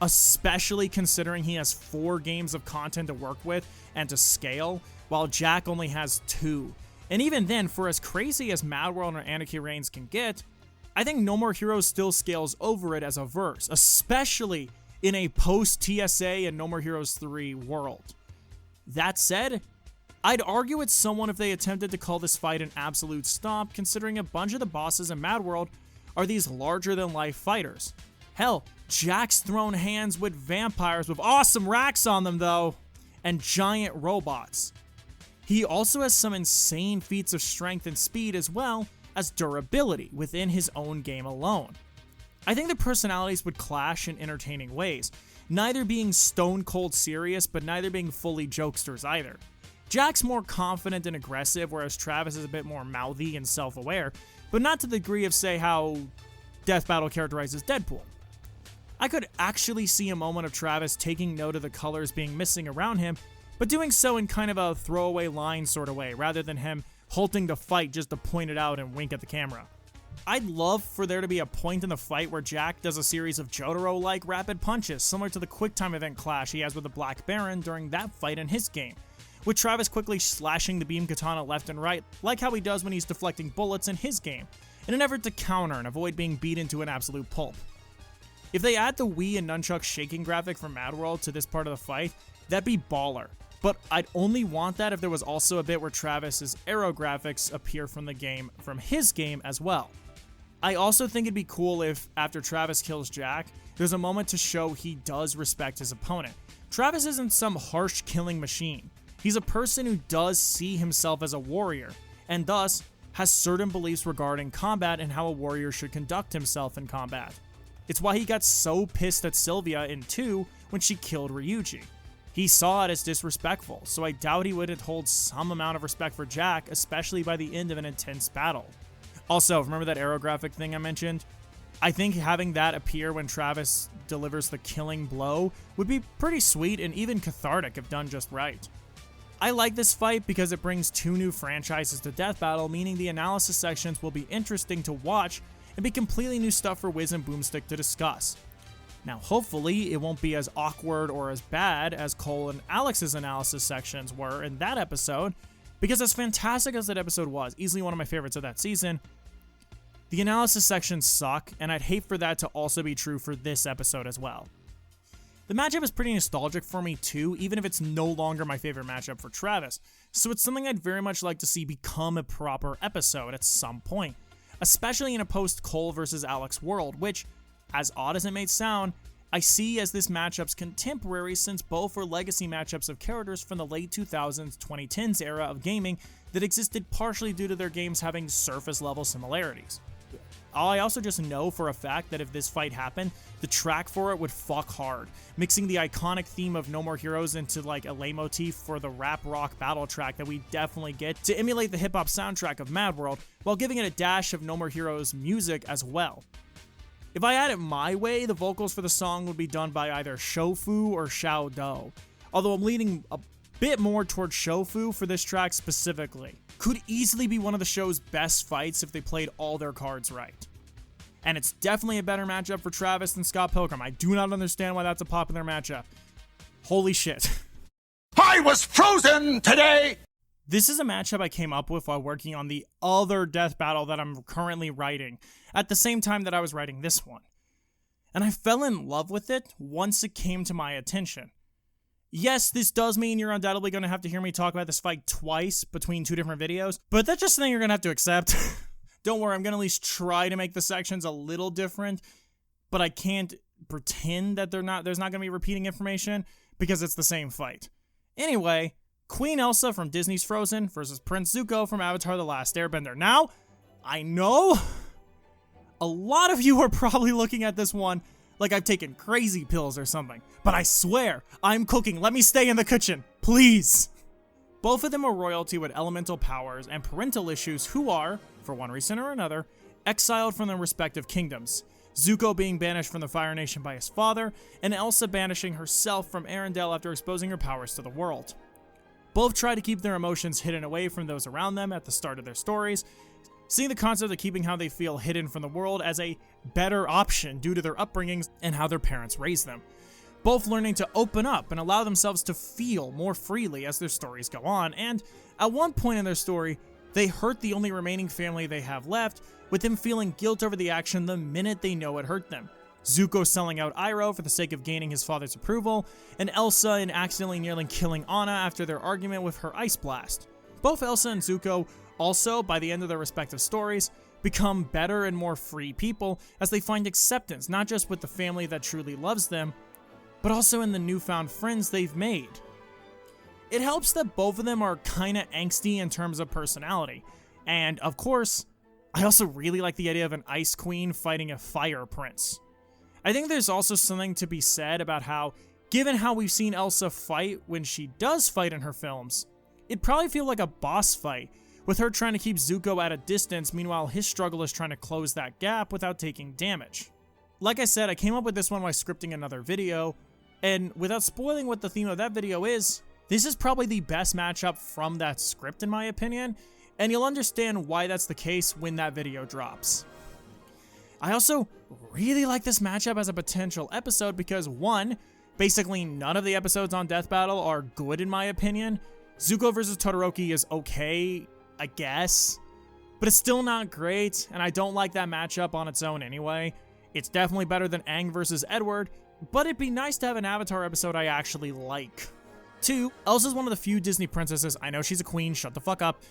especially considering he has 4 games of content to work with and to scale, while Jack only has 2. And even then, for as crazy as Mad World or Anarchy Reigns can get, I think No More Heroes still scales over it as a verse, especially in a post-TSA and No More Heroes 3 world. That said, I'd argue it's someone if they attempted to call this fight an absolute stomp, considering a bunch of the bosses in Mad World are these larger-than-life fighters. Hell, Jack's thrown hands with vampires with awesome racks on them, though, and giant robots. He also has some insane feats of strength and speed as well as durability within his own game alone. I think the personalities would clash in entertaining ways, neither being stone-cold serious, but neither being fully jokesters either. Jack's more confident and aggressive, whereas Travis is a bit more mouthy and self-aware, but not to the degree of, say, how Death Battle characterizes Deadpool. I could actually see a moment of Travis taking note of the colors being missing around him, but doing so in kind of a throwaway line sort of way, rather than him halting the fight just to point it out and wink at the camera. I'd love for there to be a point in the fight where Jack does a series of Jotaro-like rapid punches, similar to the QuickTime event clash he has with the Black Baron during that fight in his game, with Travis quickly slashing the beam katana left and right, like how he does when he's deflecting bullets in his game, in an effort to counter and avoid being beat into an absolute pulp. If they add the Wii and Nunchuck shaking graphic from Mad World to this part of the fight, that'd be baller. But I'd only want that if there was also a bit where Travis's arrow graphics appear from his game as well. I also think it'd be cool if, after Travis kills Jack, there's a moment to show he does respect his opponent. Travis isn't some harsh killing machine. He's a person who does see himself as a warrior, and thus has certain beliefs regarding combat and how a warrior should conduct himself in combat. It's why he got so pissed at Sylvia in 2 when she killed Ryuji. He saw it as disrespectful, so I doubt he wouldn't hold some amount of respect for Jack, especially by the end of an intense battle. Also, remember that aerographic thing I mentioned? I think having that appear when Travis delivers the killing blow would be pretty sweet and even cathartic if done just right. I like this fight because it brings 2 new franchises to Death Battle, meaning the analysis sections will be interesting to watch and be completely new stuff for Wiz and Boomstick to discuss. Now, hopefully, it won't be as awkward or as bad as Cole and Alex's analysis sections were in that episode, because as fantastic as that episode was, easily one of my favorites of that season, the analysis sections suck, and I'd hate for that to also be true for this episode as well. The matchup is pretty nostalgic for me too, even if it's no longer my favorite matchup for Travis, so it's something I'd very much like to see become a proper episode at some point, especially in a post-Cole versus Alex world, which, as odd as it may sound, I see as this matchup's contemporary since both were legacy matchups of characters from the late 2000s, 2010s era of gaming that existed partially due to their games having surface-level similarities. I also just know for a fact that if this fight happened, the track for it would fuck hard, mixing the iconic theme of No More Heroes into like a leitmotif for the rap rock battle track that we definitely get to emulate the hip-hop soundtrack of Mad World, while giving it a dash of No More Heroes music as well. If I had it my way, the vocals for the song would be done by either Shofu or Xiao Do, although I'm leaning a bit more towards Shofu for this track specifically. Could easily be one of the show's best fights if they played all their cards right. And it's definitely a better matchup for Travis than Scott Pilgrim. I do not understand why that's a popular matchup. Holy shit. I was frozen today! This is a matchup I came up with while working on the other Death Battle that I'm currently writing, at the same time that I was writing this one. And I fell in love with it once it came to my attention. Yes, this does mean you're undoubtedly going to have to hear me talk about this fight twice between 2 different videos, but that's just something you're going to have to accept. Don't worry, I'm going to at least try to make the sections a little different, but I can't pretend that there's not going to be repeating information because it's the same fight. Anyway, Queen Elsa from Disney's Frozen versus Prince Zuko from Avatar: The Last Airbender. Now, I know a lot of you are probably looking at this one like I've taken crazy pills or something, but I swear, I'm cooking. Let me stay in the kitchen, please. Both of them are royalty with elemental powers and parental issues who are, for one reason or another, exiled from their respective kingdoms. Zuko being banished from the Fire Nation by his father, and Elsa banishing herself from Arendelle after exposing her powers to the world. Both try to keep their emotions hidden away from those around them at the start of their stories, seeing the concept of keeping how they feel hidden from the world as a better option due to their upbringings and how their parents raised them. Both learning to open up and allow themselves to feel more freely as their stories go on, and at one point in their story, they hurt the only remaining family they have left, with them feeling guilt over the action the minute they know it hurt them. Zuko selling out Iroh for the sake of gaining his father's approval, and Elsa in accidentally nearly killing Anna after their argument with her ice blast. Both Elsa and Zuko also, by the end of their respective stories, become better and more free people as they find acceptance not just with the family that truly loves them, but also in the newfound friends they've made. It helps that both of them are kinda angsty in terms of personality, and of course, I also really like the idea of an ice queen fighting a fire prince. I think there's also something to be said about how, given how we've seen Elsa fight when she does fight in her films, it'd probably feel like a boss fight, with her trying to keep Zuko at a distance, meanwhile his struggle is trying to close that gap without taking damage. Like I said, I came up with this one while scripting another video, and without spoiling what the theme of that video is, this is probably the best matchup from that script in my opinion, and you'll understand why that's the case when that video drops. I also really like this matchup as a potential episode because one, basically none of the episodes on Death Battle are good in my opinion. Zuko vs. Todoroki is okay, I guess, but it's still not great, and I don't like that matchup on its own anyway. It's definitely better than Aang vs. Edward, but it'd be nice to have an Avatar episode I actually like. 2, Elsa's one of the few Disney princesses, I know she's a queen, shut the fuck up,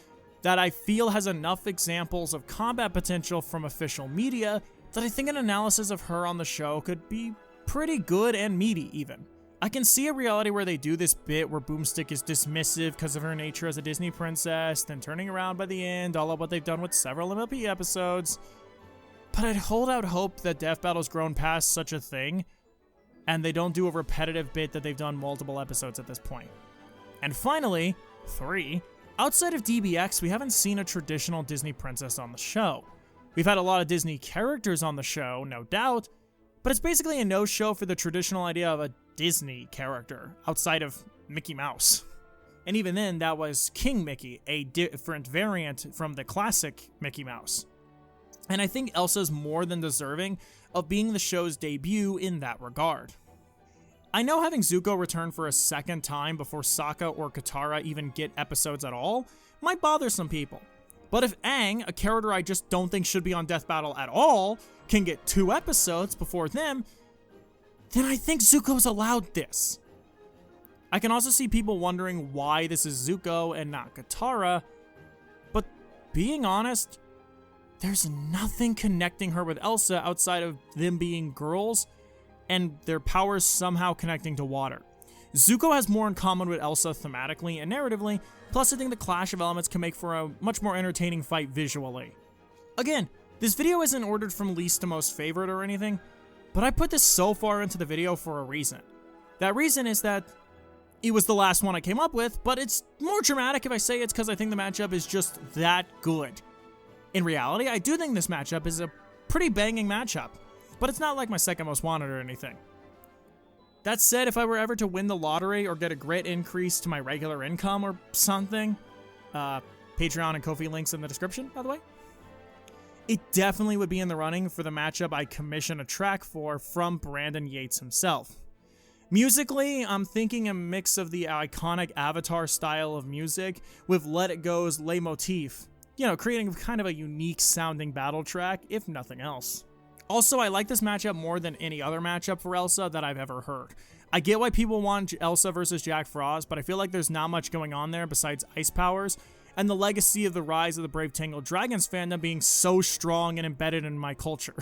that I feel has enough examples of combat potential from official media that I think an analysis of her on the show could be pretty good and meaty even. I can see a reality where they do this bit where Boomstick is dismissive because of her nature as a Disney princess, then turning around by the end, all of what they've done with several MLP episodes. But I'd hold out hope that Death Battle's grown past such a thing, and they don't do a repetitive bit that they've done multiple episodes at this point. And finally, 3, outside of DBX, we haven't seen a traditional Disney princess on the show. We've had a lot of Disney characters on the show, no doubt, but it's basically a no-show for the traditional idea of a Disney character, outside of Mickey Mouse. And even then, that was King Mickey, a different variant from the classic Mickey Mouse. And I think Elsa's more than deserving of being the show's debut in that regard. I know having Zuko return for a second time before Sokka or Katara even get episodes at all might bother some people. But if Aang, a character I just don't think should be on Death Battle at all, can get 2 episodes before them, then I think Zuko's allowed this. I can also see people wondering why this is Zuko and not Katara, but being honest, there's nothing connecting her with Elsa outside of them being girls and their powers somehow connecting to water. Zuko has more in common with Elsa thematically and narratively, plus I think the clash of elements can make for a much more entertaining fight visually. Again, this video isn't ordered from least to most favorite or anything, but I put this so far into the video for a reason. That reason is that it was the last one I came up with, but it's more dramatic if I say it's because I think the matchup is just that good. In reality, I do think this matchup is a pretty banging matchup, but it's not like my second most wanted or anything. That said, if I were ever to win the lottery or get a great increase to my regular income or something, Patreon and Ko-fi links in the description, by the way, it definitely would be in the running for the matchup I commission a track for from Brandon Yates himself. Musically, I'm thinking a mix of the iconic Avatar style of music with Let It Go's leitmotif, creating kind of a unique sounding battle track, if nothing else. Also, I like this matchup more than any other matchup for Elsa that I've ever heard. I get why people want Elsa versus Jack Frost, but I feel like there's not much going on there besides ice powers, and the legacy of the rise of the Brave Tangled Dragons fandom being so strong and embedded in my culture.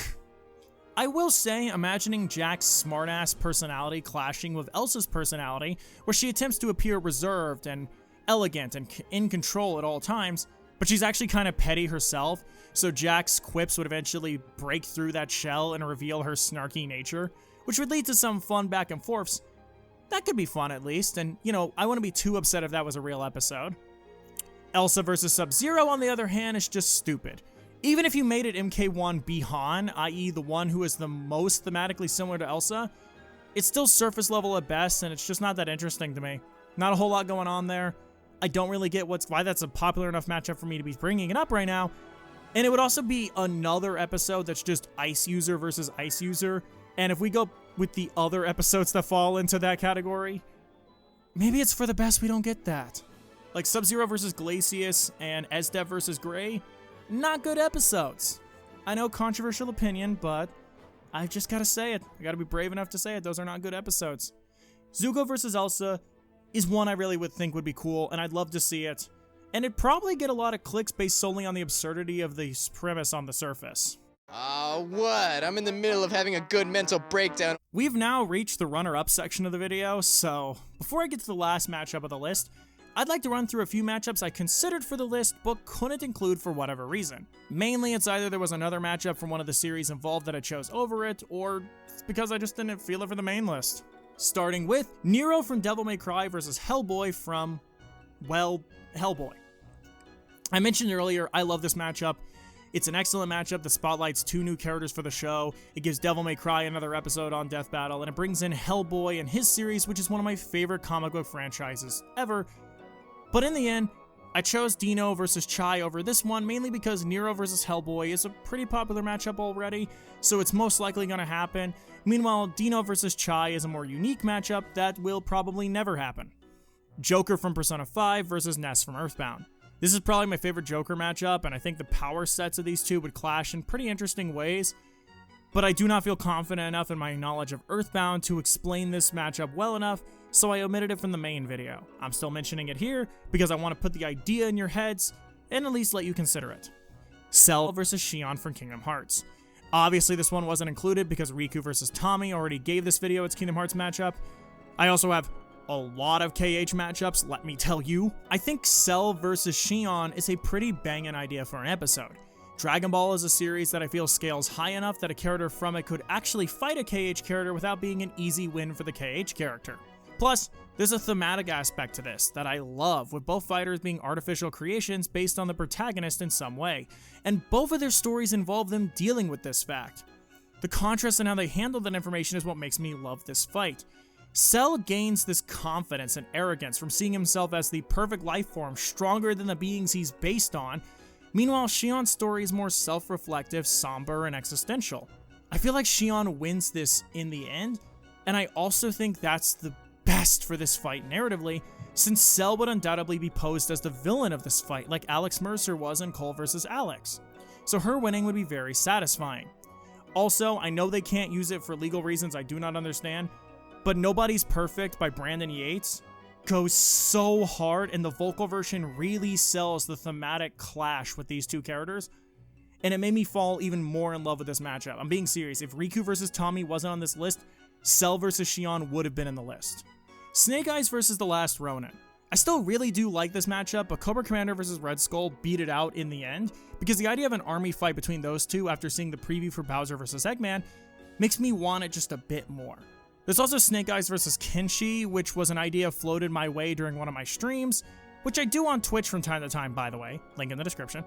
I will say, imagining Jack's smartass personality clashing with Elsa's personality, where she attempts to appear reserved and elegant and in control at all times, but she's actually kind of petty herself, so Jack's quips would eventually break through that shell and reveal her snarky nature, which would lead to some fun back and forths. That could be fun at least, and I wouldn't be too upset if that was a real episode. Elsa versus Sub-Zero, on the other hand, is just stupid. Even if you made it MK1 Bihan, i.e. the one who is the most thematically similar to Elsa, it's still surface level at best, and it's just not that interesting to me. Not a whole lot going on there. I don't really get why that's a popular enough matchup for me to be bringing it up right now. And it would also be another episode that's just Ice User versus Ice User. And if we go with the other episodes that fall into that category, maybe it's for the best we don't get that. Like Sub-Zero versus Glacius and Esdev versus Gray, not good episodes. I know, controversial opinion, but I've just got to say it. I got to be brave enough to say it. Those are not good episodes. Zuko versus Elsa is one I really would think would be cool, and I'd love to see it. And it'd probably get a lot of clicks based solely on the absurdity of the premise on the surface. What? I'm in the middle of having a good mental breakdown. We've now reached the runner-up section of the video, so before I get to the last matchup of the list, I'd like to run through a few matchups I considered for the list but couldn't include for whatever reason. Mainly it's either there was another matchup from one of the series involved that I chose over it, or it's because I just didn't feel it for the main list. Starting with Nero from Devil May Cry versus Hellboy from, well, Hellboy. I mentioned earlier, I love this matchup. It's an excellent matchup that spotlights 2 new characters for the show. It gives Devil May Cry another episode on Death Battle, and it brings in Hellboy and his series, which is one of my favorite comic book franchises ever. But in the end, I chose Dino versus Chai over this one, mainly because Nero versus Hellboy is a pretty popular matchup already, so it's most likely going to happen. Meanwhile, Dino versus Chai is a more unique matchup that will probably never happen. Joker from Persona 5 versus Ness from Earthbound. This is probably my favorite Joker matchup, and I think the power sets of these two would clash in pretty interesting ways, but I do not feel confident enough in my knowledge of Earthbound to explain this matchup well enough, so I omitted it from the main video. I'm still mentioning it here because I want to put the idea in your heads and at least let you consider it. Cell versus Xion from Kingdom Hearts. Obviously this one wasn't included because Riku versus Tommy already gave this video its Kingdom Hearts matchup, I also have a lot of KH matchups, let me tell you. I think Cell versus Xion is a pretty banging idea for an episode. Dragon Ball is a series that I feel scales high enough that a character from it could actually fight a KH character without being an easy win for the KH character. Plus, there's a thematic aspect to this that I love, with both fighters being artificial creations based on the protagonist in some way, and both of their stories involve them dealing with this fact. The contrast in how they handle that information is what makes me love this fight. Cell gains this confidence and arrogance from seeing himself as the perfect life form, stronger than the beings he's based on. Meanwhile, Xion's story is more self-reflective, somber, and existential. I feel like Xion wins this in the end, and I also think that's the best for this fight narratively, since Cell would undoubtedly be posed as the villain of this fight, like Alex Mercer was in Cole vs. Alex. So her winning would be very satisfying. Also, I know they can't use it for legal reasons I do not understand, but Nobody's Perfect by Brandon Yates goes so hard, and the vocal version really sells the thematic clash with these two characters, and it made me fall even more in love with this matchup. I'm being serious. If Riku vs. Tommy wasn't on this list, Cell vs. Xion would have been in the list. Snake Eyes vs. The Last Ronin. I still really do like this matchup, but Cobra Commander vs. Red Skull beat it out in the end, because the idea of an army fight between those two after seeing the preview for Bowser vs. Eggman makes me want it just a bit more. There's also Snake Eyes vs. Kenshi, which was an idea floated my way during one of my streams, which I do on Twitch from time to time, by the way, link in the description.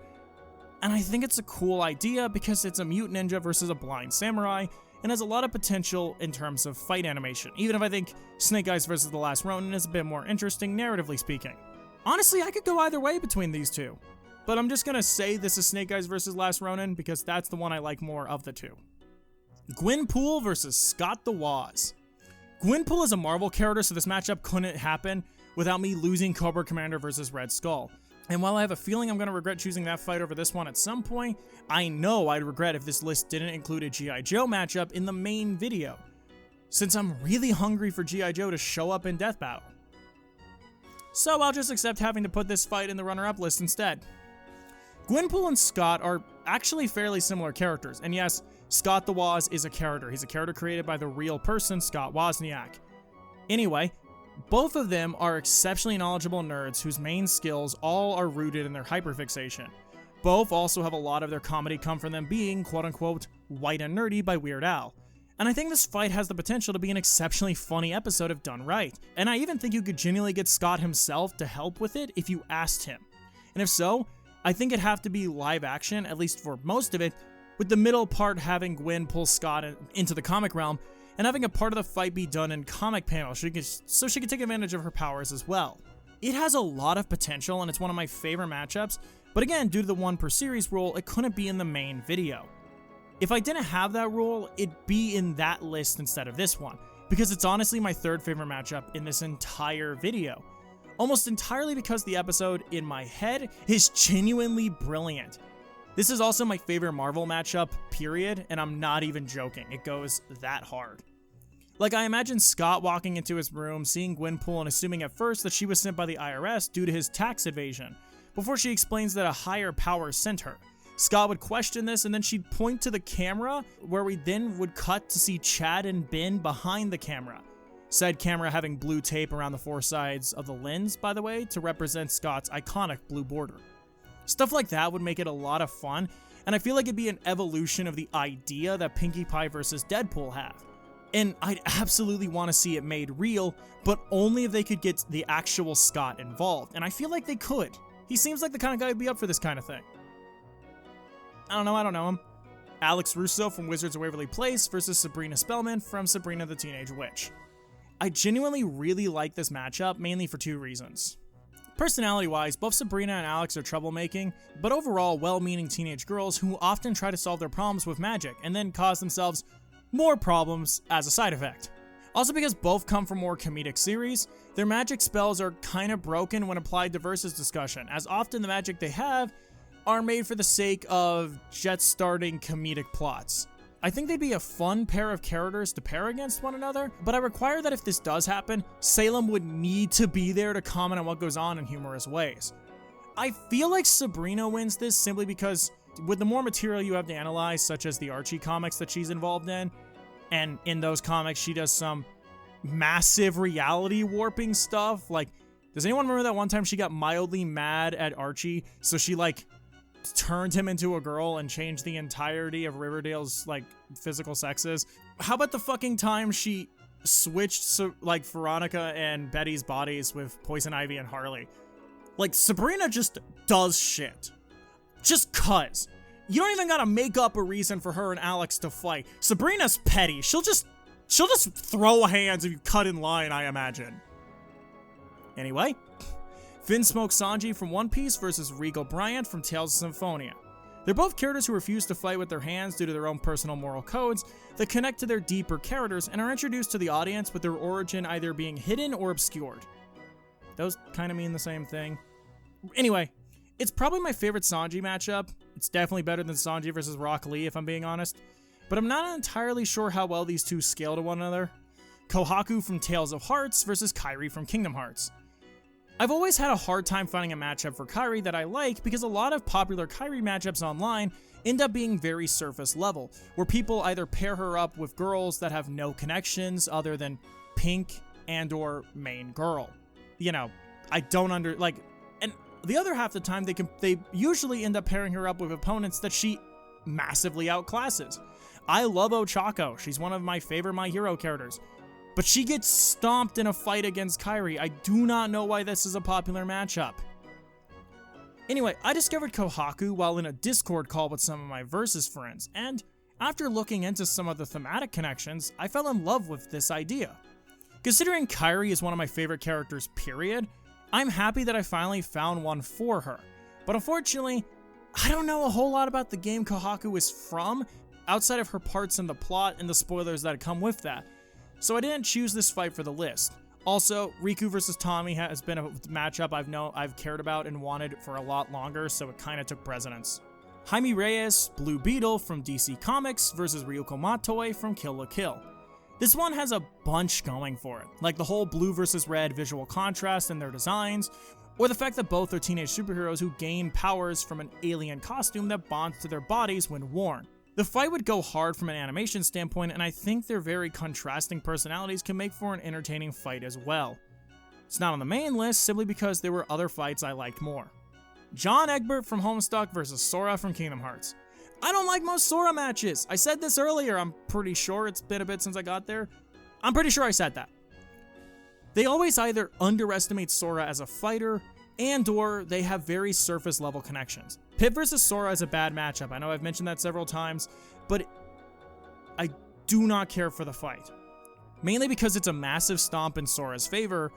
And I think it's a cool idea because it's a mute ninja versus a blind samurai, and has a lot of potential in terms of fight animation, even if I think Snake Eyes vs. The Last Ronin is a bit more interesting narratively speaking. Honestly, I could go either way between these two, but I'm just gonna say this is Snake Eyes vs. Last Ronin because that's the one I like more of the two. Gwenpool vs. Scott the Woz. Gwenpool is a Marvel character, so this matchup couldn't happen without me losing Cobra Commander vs. Red Skull. And while I have a feeling I'm going to regret choosing that fight over this one at some point, I know I'd regret if this list didn't include a G.I. Joe matchup in the main video, since I'm really hungry for G.I. Joe to show up in Death Battle. So I'll just accept having to put this fight in the runner-up list instead. Gwenpool and Scott are actually fairly similar characters, and yes, Scott the Woz is a character. He's a character created by the real person, Scott Wozniak. Anyway, both of them are exceptionally knowledgeable nerds whose main skills all are rooted in their hyperfixation. Both also have a lot of their comedy come from them being, quote-unquote, white and nerdy by Weird Al. And I think this fight has the potential to be an exceptionally funny episode if done right. And I even think you could genuinely get Scott himself to help with it if you asked him. And if so, I think it'd have to be live action, at least for most of it, with the middle part having Gwen pull Scott into the comic realm, and having a part of the fight be done in comic panels so she could take advantage of her powers as well. It has a lot of potential, and it's one of my favorite matchups, but again, due to the 1 per series rule, it couldn't be in the main video. If I didn't have that rule, it'd be in that list instead of this one, because it's honestly my 3rd favorite matchup in this entire video. Almost entirely because the episode, in my head, is genuinely brilliant. This is also my favorite Marvel matchup, period, and I'm not even joking. It goes that hard. Like, I imagine Scott walking into his room, seeing Gwenpool, and assuming at first that she was sent by the IRS due to his tax evasion, before she explains that a higher power sent her. Scott would question this, and then she'd point to the camera, where we then would cut to see Chad and Ben behind the camera. Said camera having blue tape around the 4 sides of the lens, by the way, to represent Scott's iconic blue border. Stuff like that would make it a lot of fun, and I feel like it'd be an evolution of the idea that Pinkie Pie vs. Deadpool have. And I'd absolutely want to see it made real, but only if they could get the actual Scott involved, and I feel like they could. He seems like the kind of guy who'd be up for this kind of thing. I don't know him. Alex Russo from Wizards of Waverly Place versus Sabrina Spellman from Sabrina the Teenage Witch. I genuinely really like this matchup, mainly for 2 reasons. Personality-wise, both Sabrina and Alex are troublemaking, but overall well-meaning teenage girls who often try to solve their problems with magic and then cause themselves more problems as a side effect. Also because both come from more comedic series, their magic spells are kinda broken when applied to versus discussion, as often the magic they have are made for the sake of jet-starting comedic plots. I think they'd be a fun pair of characters to pair against one another, but I require that if this does happen, Salem would need to be there to comment on what goes on in humorous ways. I feel like Sabrina wins this simply because with the more material you have to analyze, such as the Archie comics that she's involved in, and in those comics she does some massive reality warping stuff. Like, does anyone remember that one time she got mildly mad at Archie, so she like turned him into a girl and changed the entirety of Riverdale's like physical sexes? How about the fucking time she switched like Veronica and Betty's bodies with Poison Ivy and Harley? Like, Sabrina just does shit. Just cuz. You don't even gotta make up a reason for her and Alex to fight. Sabrina's petty. She'll just throw hands if you cut in line, I imagine. Anyway, Finsmoke Sanji from One Piece versus Regal Bryant from Tales of Symphonia. They're both characters who refuse to fight with their hands due to their own personal moral codes that connect to their deeper characters and are introduced to the audience with their origin either being hidden or obscured. Those kind of mean the same thing. Anyway, it's probably my favorite Sanji matchup. It's definitely better than Sanji versus Rock Lee, if I'm being honest. But I'm not entirely sure how well these two scale to one another. Kohaku from Tales of Hearts versus Kairi from Kingdom Hearts. I've always had a hard time finding a matchup for Kairi that I like because a lot of popular Kairi matchups online end up being very surface level, where people either pair her up with girls that have no connections other than Pink and or main girl. You know, I don't and the other half of the time they usually end up pairing her up with opponents that she massively outclasses. I love Ochako. She's one of my favorite My Hero characters. But she gets stomped in a fight against Kairi. I do not know why this is a popular matchup. Anyway, I discovered Kohaku while in a Discord call with some of my Versus friends, and after looking into some of the thematic connections, I fell in love with this idea. Considering Kairi is one of my favorite characters, period, I'm happy that I finally found one for her. But unfortunately, I don't know a whole lot about the game Kohaku is from, outside of her parts in the plot and the spoilers that come with that. So I didn't choose this fight for the list. Also, Riku versus Tommy has been a matchup I've cared about and wanted for a lot longer, so it kind of took precedence. Jaime Reyes, Blue Beetle from DC Comics versus Ryuko Matoi from Kill la Kill. This one has a bunch going for it, like the whole blue versus red visual contrast in their designs, or the fact that both are teenage superheroes who gain powers from an alien costume that bonds to their bodies when worn. The fight would go hard from an animation standpoint, and I think their very contrasting personalities can make for an entertaining fight as well. It's not on the main list simply because there were other fights I liked more. John Egbert from Homestuck versus Sora from Kingdom Hearts. I don't like most Sora matches. I said this earlier, I'm pretty sure. It's been a bit since I got there. I'm pretty sure I said that. They always either underestimate Sora as a fighter and or they have very surface level connections. Pip versus Sora is a bad matchup. I know I've mentioned that several times, but I do not care for the fight. Mainly because it's a massive stomp in Sora's favor,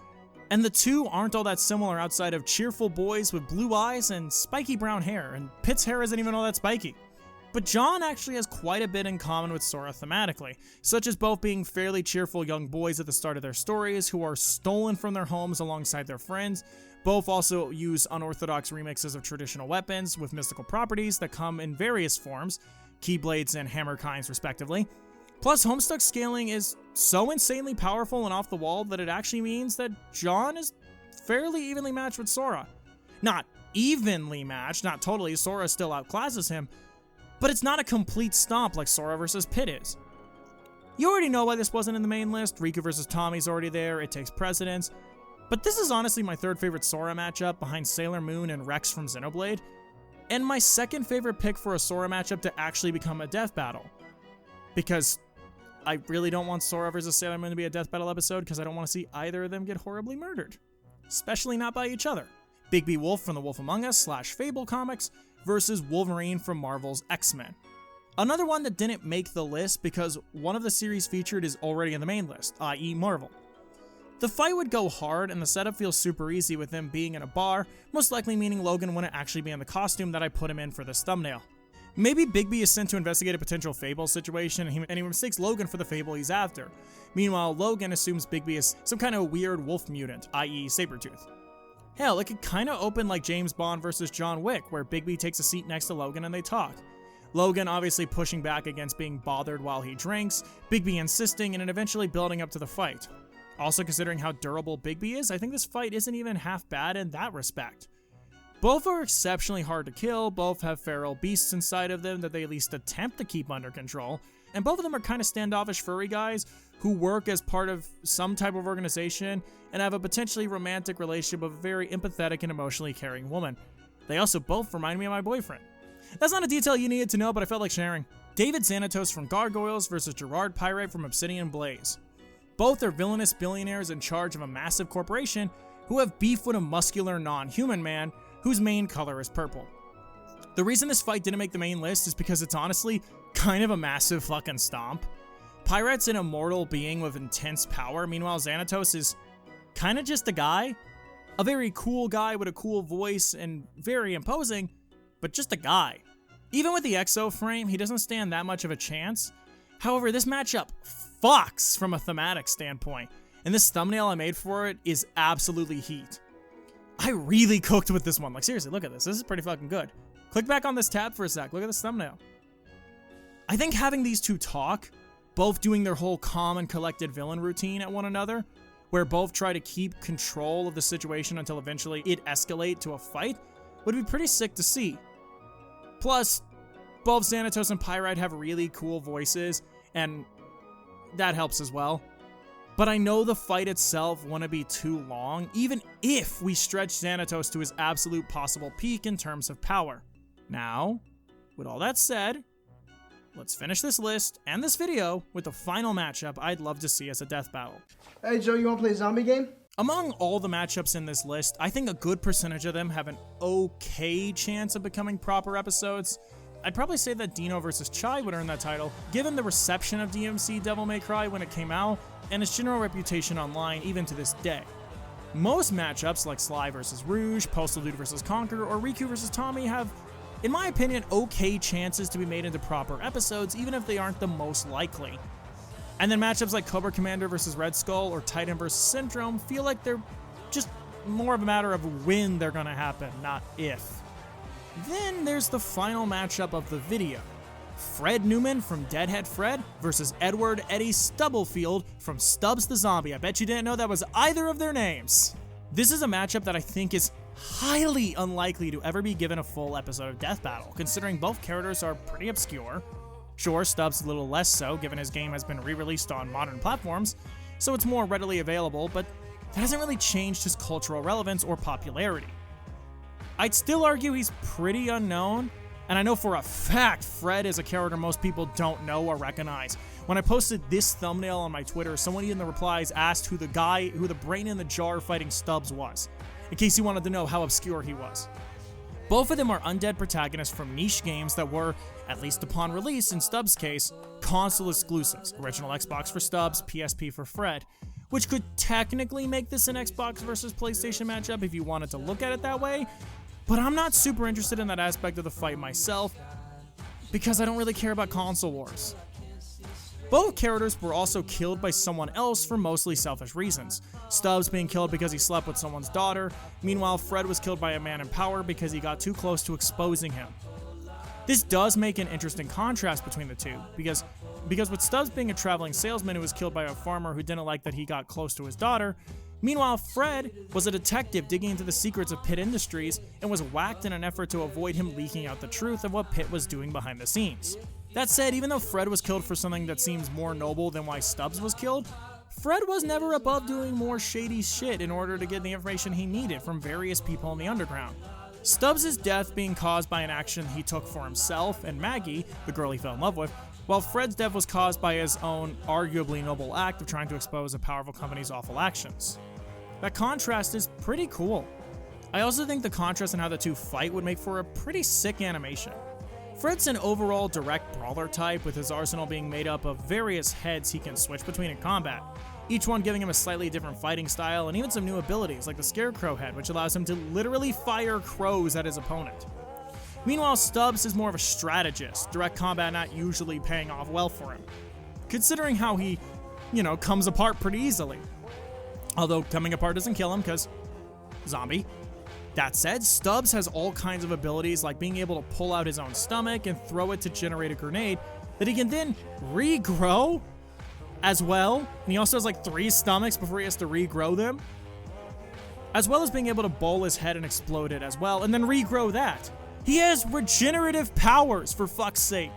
and the two aren't all that similar outside of cheerful boys with blue eyes and spiky brown hair, and Pit's hair isn't even all that spiky. But John actually has quite a bit in common with Sora thematically, such as both being fairly cheerful young boys at the start of their stories who are stolen from their homes alongside their friends. Both also use unorthodox remixes of traditional weapons with mystical properties that come in various forms, keyblades and hammer kinds respectively. Plus, Homestuck scaling is so insanely powerful and off the wall that it actually means that John is fairly evenly matched with Sora. Not evenly matched, not totally, Sora still outclasses him, but it's not a complete stomp like Sora versus Pit is. You already know why this wasn't in the main list. Riku versus Tommy's already there, it takes precedence. But this is honestly my third favorite Sora matchup behind Sailor Moon and Rex from Xenoblade, and my second favorite pick for a Sora matchup to actually become a death battle. Because I really don't want Sora versus Sailor Moon to be a death battle episode because I don't want to see either of them get horribly murdered. Especially not by each other. Bigby Wolf from The Wolf Among Us / Fable Comics versus Wolverine from Marvel's X-Men. Another one that didn't make the list because one of the series featured is already in the main list, i.e. Marvel. The fight would go hard and the setup feels super easy with him being in a bar, most likely meaning Logan wouldn't actually be in the costume that I put him in for this thumbnail. Maybe Bigby is sent to investigate a potential Fable situation and he mistakes Logan for the Fable he's after. Meanwhile, Logan assumes Bigby is some kind of weird wolf mutant, i.e. Sabretooth. Hell, it could kinda open like James Bond versus John Wick, where Bigby takes a seat next to Logan and they talk. Logan obviously pushing back against being bothered while he drinks, Bigby insisting, and then eventually building up to the fight. Also, considering how durable Bigby is, I think this fight isn't even half bad in that respect. Both are exceptionally hard to kill, both have feral beasts inside of them that they at least attempt to keep under control, and both of them are kind of standoffish furry guys who work as part of some type of organization and have a potentially romantic relationship with a very empathetic and emotionally caring woman. They also both remind me of my boyfriend. That's not a detail you needed to know, but I felt like sharing. David Xanatos from Gargoyles versus Gerard Pyrite from Obsidian Blaze. Both are villainous billionaires in charge of a massive corporation who have beef with a muscular non-human man whose main color is purple. The reason this fight didn't make the main list is because it's honestly kind of a massive fucking stomp. Pyrite's an immortal being with intense power, meanwhile Xanatos is kind of just a guy. A very cool guy with a cool voice and very imposing, but just a guy. Even with the exo frame, he doesn't stand that much of a chance. However, this matchup fucks from a thematic standpoint, and this thumbnail I made for it is absolutely heat. I really cooked with this one. Like, seriously, look at this. This is pretty fucking good. Click back on this tab for a sec. Look at this thumbnail. I think having these two talk, both doing their whole calm and collected villain routine at one another, where both try to keep control of the situation until eventually it escalate to a fight, would be pretty sick to see. Plus, both Xanatos and Pyrite have really cool voices, and that helps as well. But I know the fight itself wouldn't be too long, even if we stretch Xanatos to his absolute possible peak in terms of power. Now, with all that said, let's finish this list and this video with the final matchup I'd love to see as a death battle. Hey Joe, you wanna play a zombie game? Among all the matchups in this list, I think a good percentage of them have an okay chance of becoming proper episodes. I'd probably say that Dino vs. Chai would earn that title, given the reception of DMC Devil May Cry when it came out, and its general reputation online even to this day. Most matchups like Sly vs. Rouge, Postal Dude vs. Conquer, or Riku vs. Tommy have, in my opinion, okay chances to be made into proper episodes, even if they aren't the most likely. And then matchups like Cobra Commander vs. Red Skull or Titan vs. Syndrome feel like they're just more of a matter of when they're gonna happen, not if. Then there's the final matchup of the video. Fred Newman from Deadhead Fred versus Edward Eddie Stubblefield from Stubbs the Zombie. I bet you didn't know that was either of their names. This is a matchup that I think is highly unlikely to ever be given a full episode of Death Battle, considering both characters are pretty obscure. Sure, Stubbs a little less so, given his game has been re-released on modern platforms, so it's more readily available, but that hasn't really changed his cultural relevance or popularity. I'd still argue he's pretty unknown, and I know for a fact Fred is a character most people don't know or recognize. When I posted this thumbnail on my Twitter, someone in the replies asked who the brain in the jar fighting Stubbs was, in case you wanted to know how obscure he was. Both of them are undead protagonists from niche games that were, at least upon release in Stubbs' case, console exclusives. Original Xbox for Stubbs, PSP for Fred, which could technically make this an Xbox versus PlayStation matchup if you wanted to look at it that way, but I'm not super interested in that aspect of the fight myself, because I don't really care about console wars. Both characters were also killed by someone else for mostly selfish reasons. Stubbs being killed because he slept with someone's daughter, meanwhile Fred was killed by a man in power because he got too close to exposing him. This does make an interesting contrast between the two, because with Stubbs being a traveling salesman who was killed by a farmer who didn't like that he got close to his daughter, meanwhile Fred was a detective digging into the secrets of Pitt Industries and was whacked in an effort to avoid him leaking out the truth of what Pitt was doing behind the scenes. That said, even though Fred was killed for something that seems more noble than why Stubbs was killed, Fred was never above doing more shady shit in order to get the information he needed from various people in the underground. Stubbs' death being caused by an action he took for himself and Maggie, the girl he fell in love with, while Fred's death was caused by his own arguably noble act of trying to expose a powerful company's awful actions. That contrast is pretty cool. I also think the contrast in how the two fight would make for a pretty sick animation. Fred's an overall direct brawler type, with his arsenal being made up of various heads he can switch between in combat, each one giving him a slightly different fighting style and even some new abilities like the Scarecrow head, which allows him to literally fire crows at his opponent. Meanwhile, Stubbs is more of a strategist, direct combat not usually paying off well for him, considering how he, comes apart pretty easily. Although coming apart doesn't kill him, because zombie. That said, Stubbs has all kinds of abilities like being able to pull out his own stomach and throw it to generate a grenade that he can then regrow as well. And he also has like 3 stomachs before he has to regrow them. As well as being able to bowl his head and explode it as well, and then regrow that. He has regenerative powers, for fuck's sake.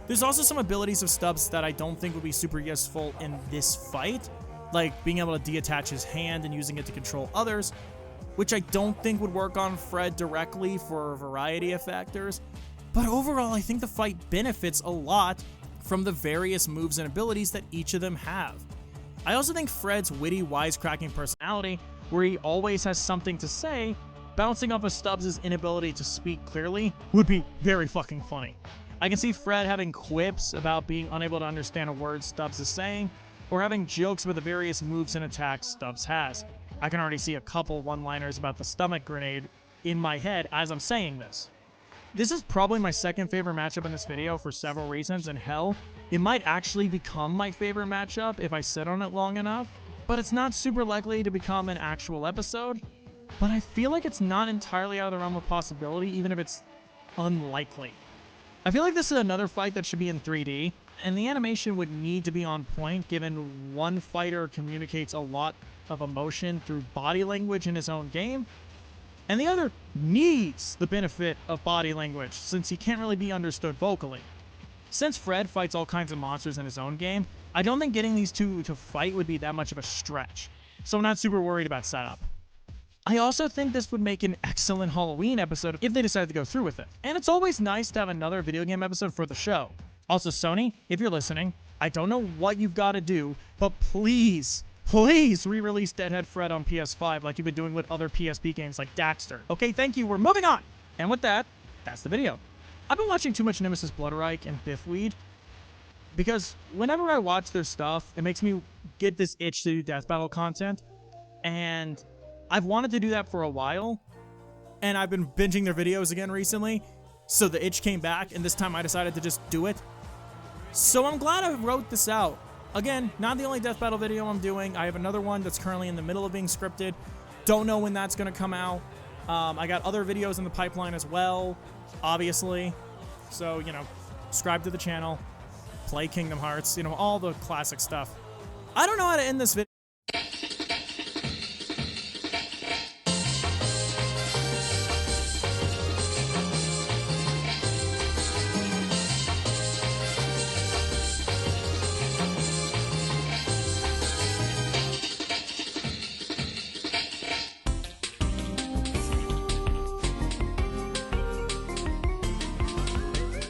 There's also some abilities of Stubbs that I don't think would be super useful in this fight, like being able to deattach his hand and using it to control others, which I don't think would work on Fred directly for a variety of factors. But overall, I think the fight benefits a lot from the various moves and abilities that each of them have. I also think Fred's witty, wisecracking personality, where he always has something to say, bouncing off of Stubbs' inability to speak clearly, would be very fucking funny. I can see Fred having quips about being unable to understand a word Stubbs is saying, or having jokes about the various moves and attacks Stubbs has. I can already see a couple one-liners about the stomach grenade in my head as I'm saying this. This is probably my second favorite matchup in this video for several reasons, and hell, it might actually become my favorite matchup if I sit on it long enough, but it's not super likely to become an actual episode. But I feel like it's not entirely out of the realm of possibility, even if it's unlikely. I feel like this is another fight that should be in 3D, and the animation would need to be on point given one fighter communicates a lot of emotion through body language in his own game, and the other needs the benefit of body language since he can't really be understood vocally. Since Fred fights all kinds of monsters in his own game, I don't think getting these two to fight would be that much of a stretch, so I'm not super worried about setup. I also think this would make an excellent Halloween episode if they decide to go through with it. And it's always nice to have another video game episode for the show. Also, Sony, if you're listening, I don't know what you've got to do, but please re-release Deadhead Fred on PS5 like you've been doing with other PSP games like Daxter. Okay, thank you, we're moving on! And with that, that's the video. I've been watching too much Nemesis Bloodreich and Biffweed, because whenever I watch their stuff, it makes me get this itch to do Death Battle content, and I've wanted to do that for a while, and I've been binging their videos again recently, so the itch came back, and this time I decided to just do it. So I'm glad I wrote this out. Again, not the only Death Battle video I'm doing. I have another one that's currently in the middle of being scripted. Don't know when that's going to come out. I got other videos in the pipeline as well, obviously. So, you know, subscribe to the channel, play Kingdom Hearts, you know, all the classic stuff. I don't know how to end this video.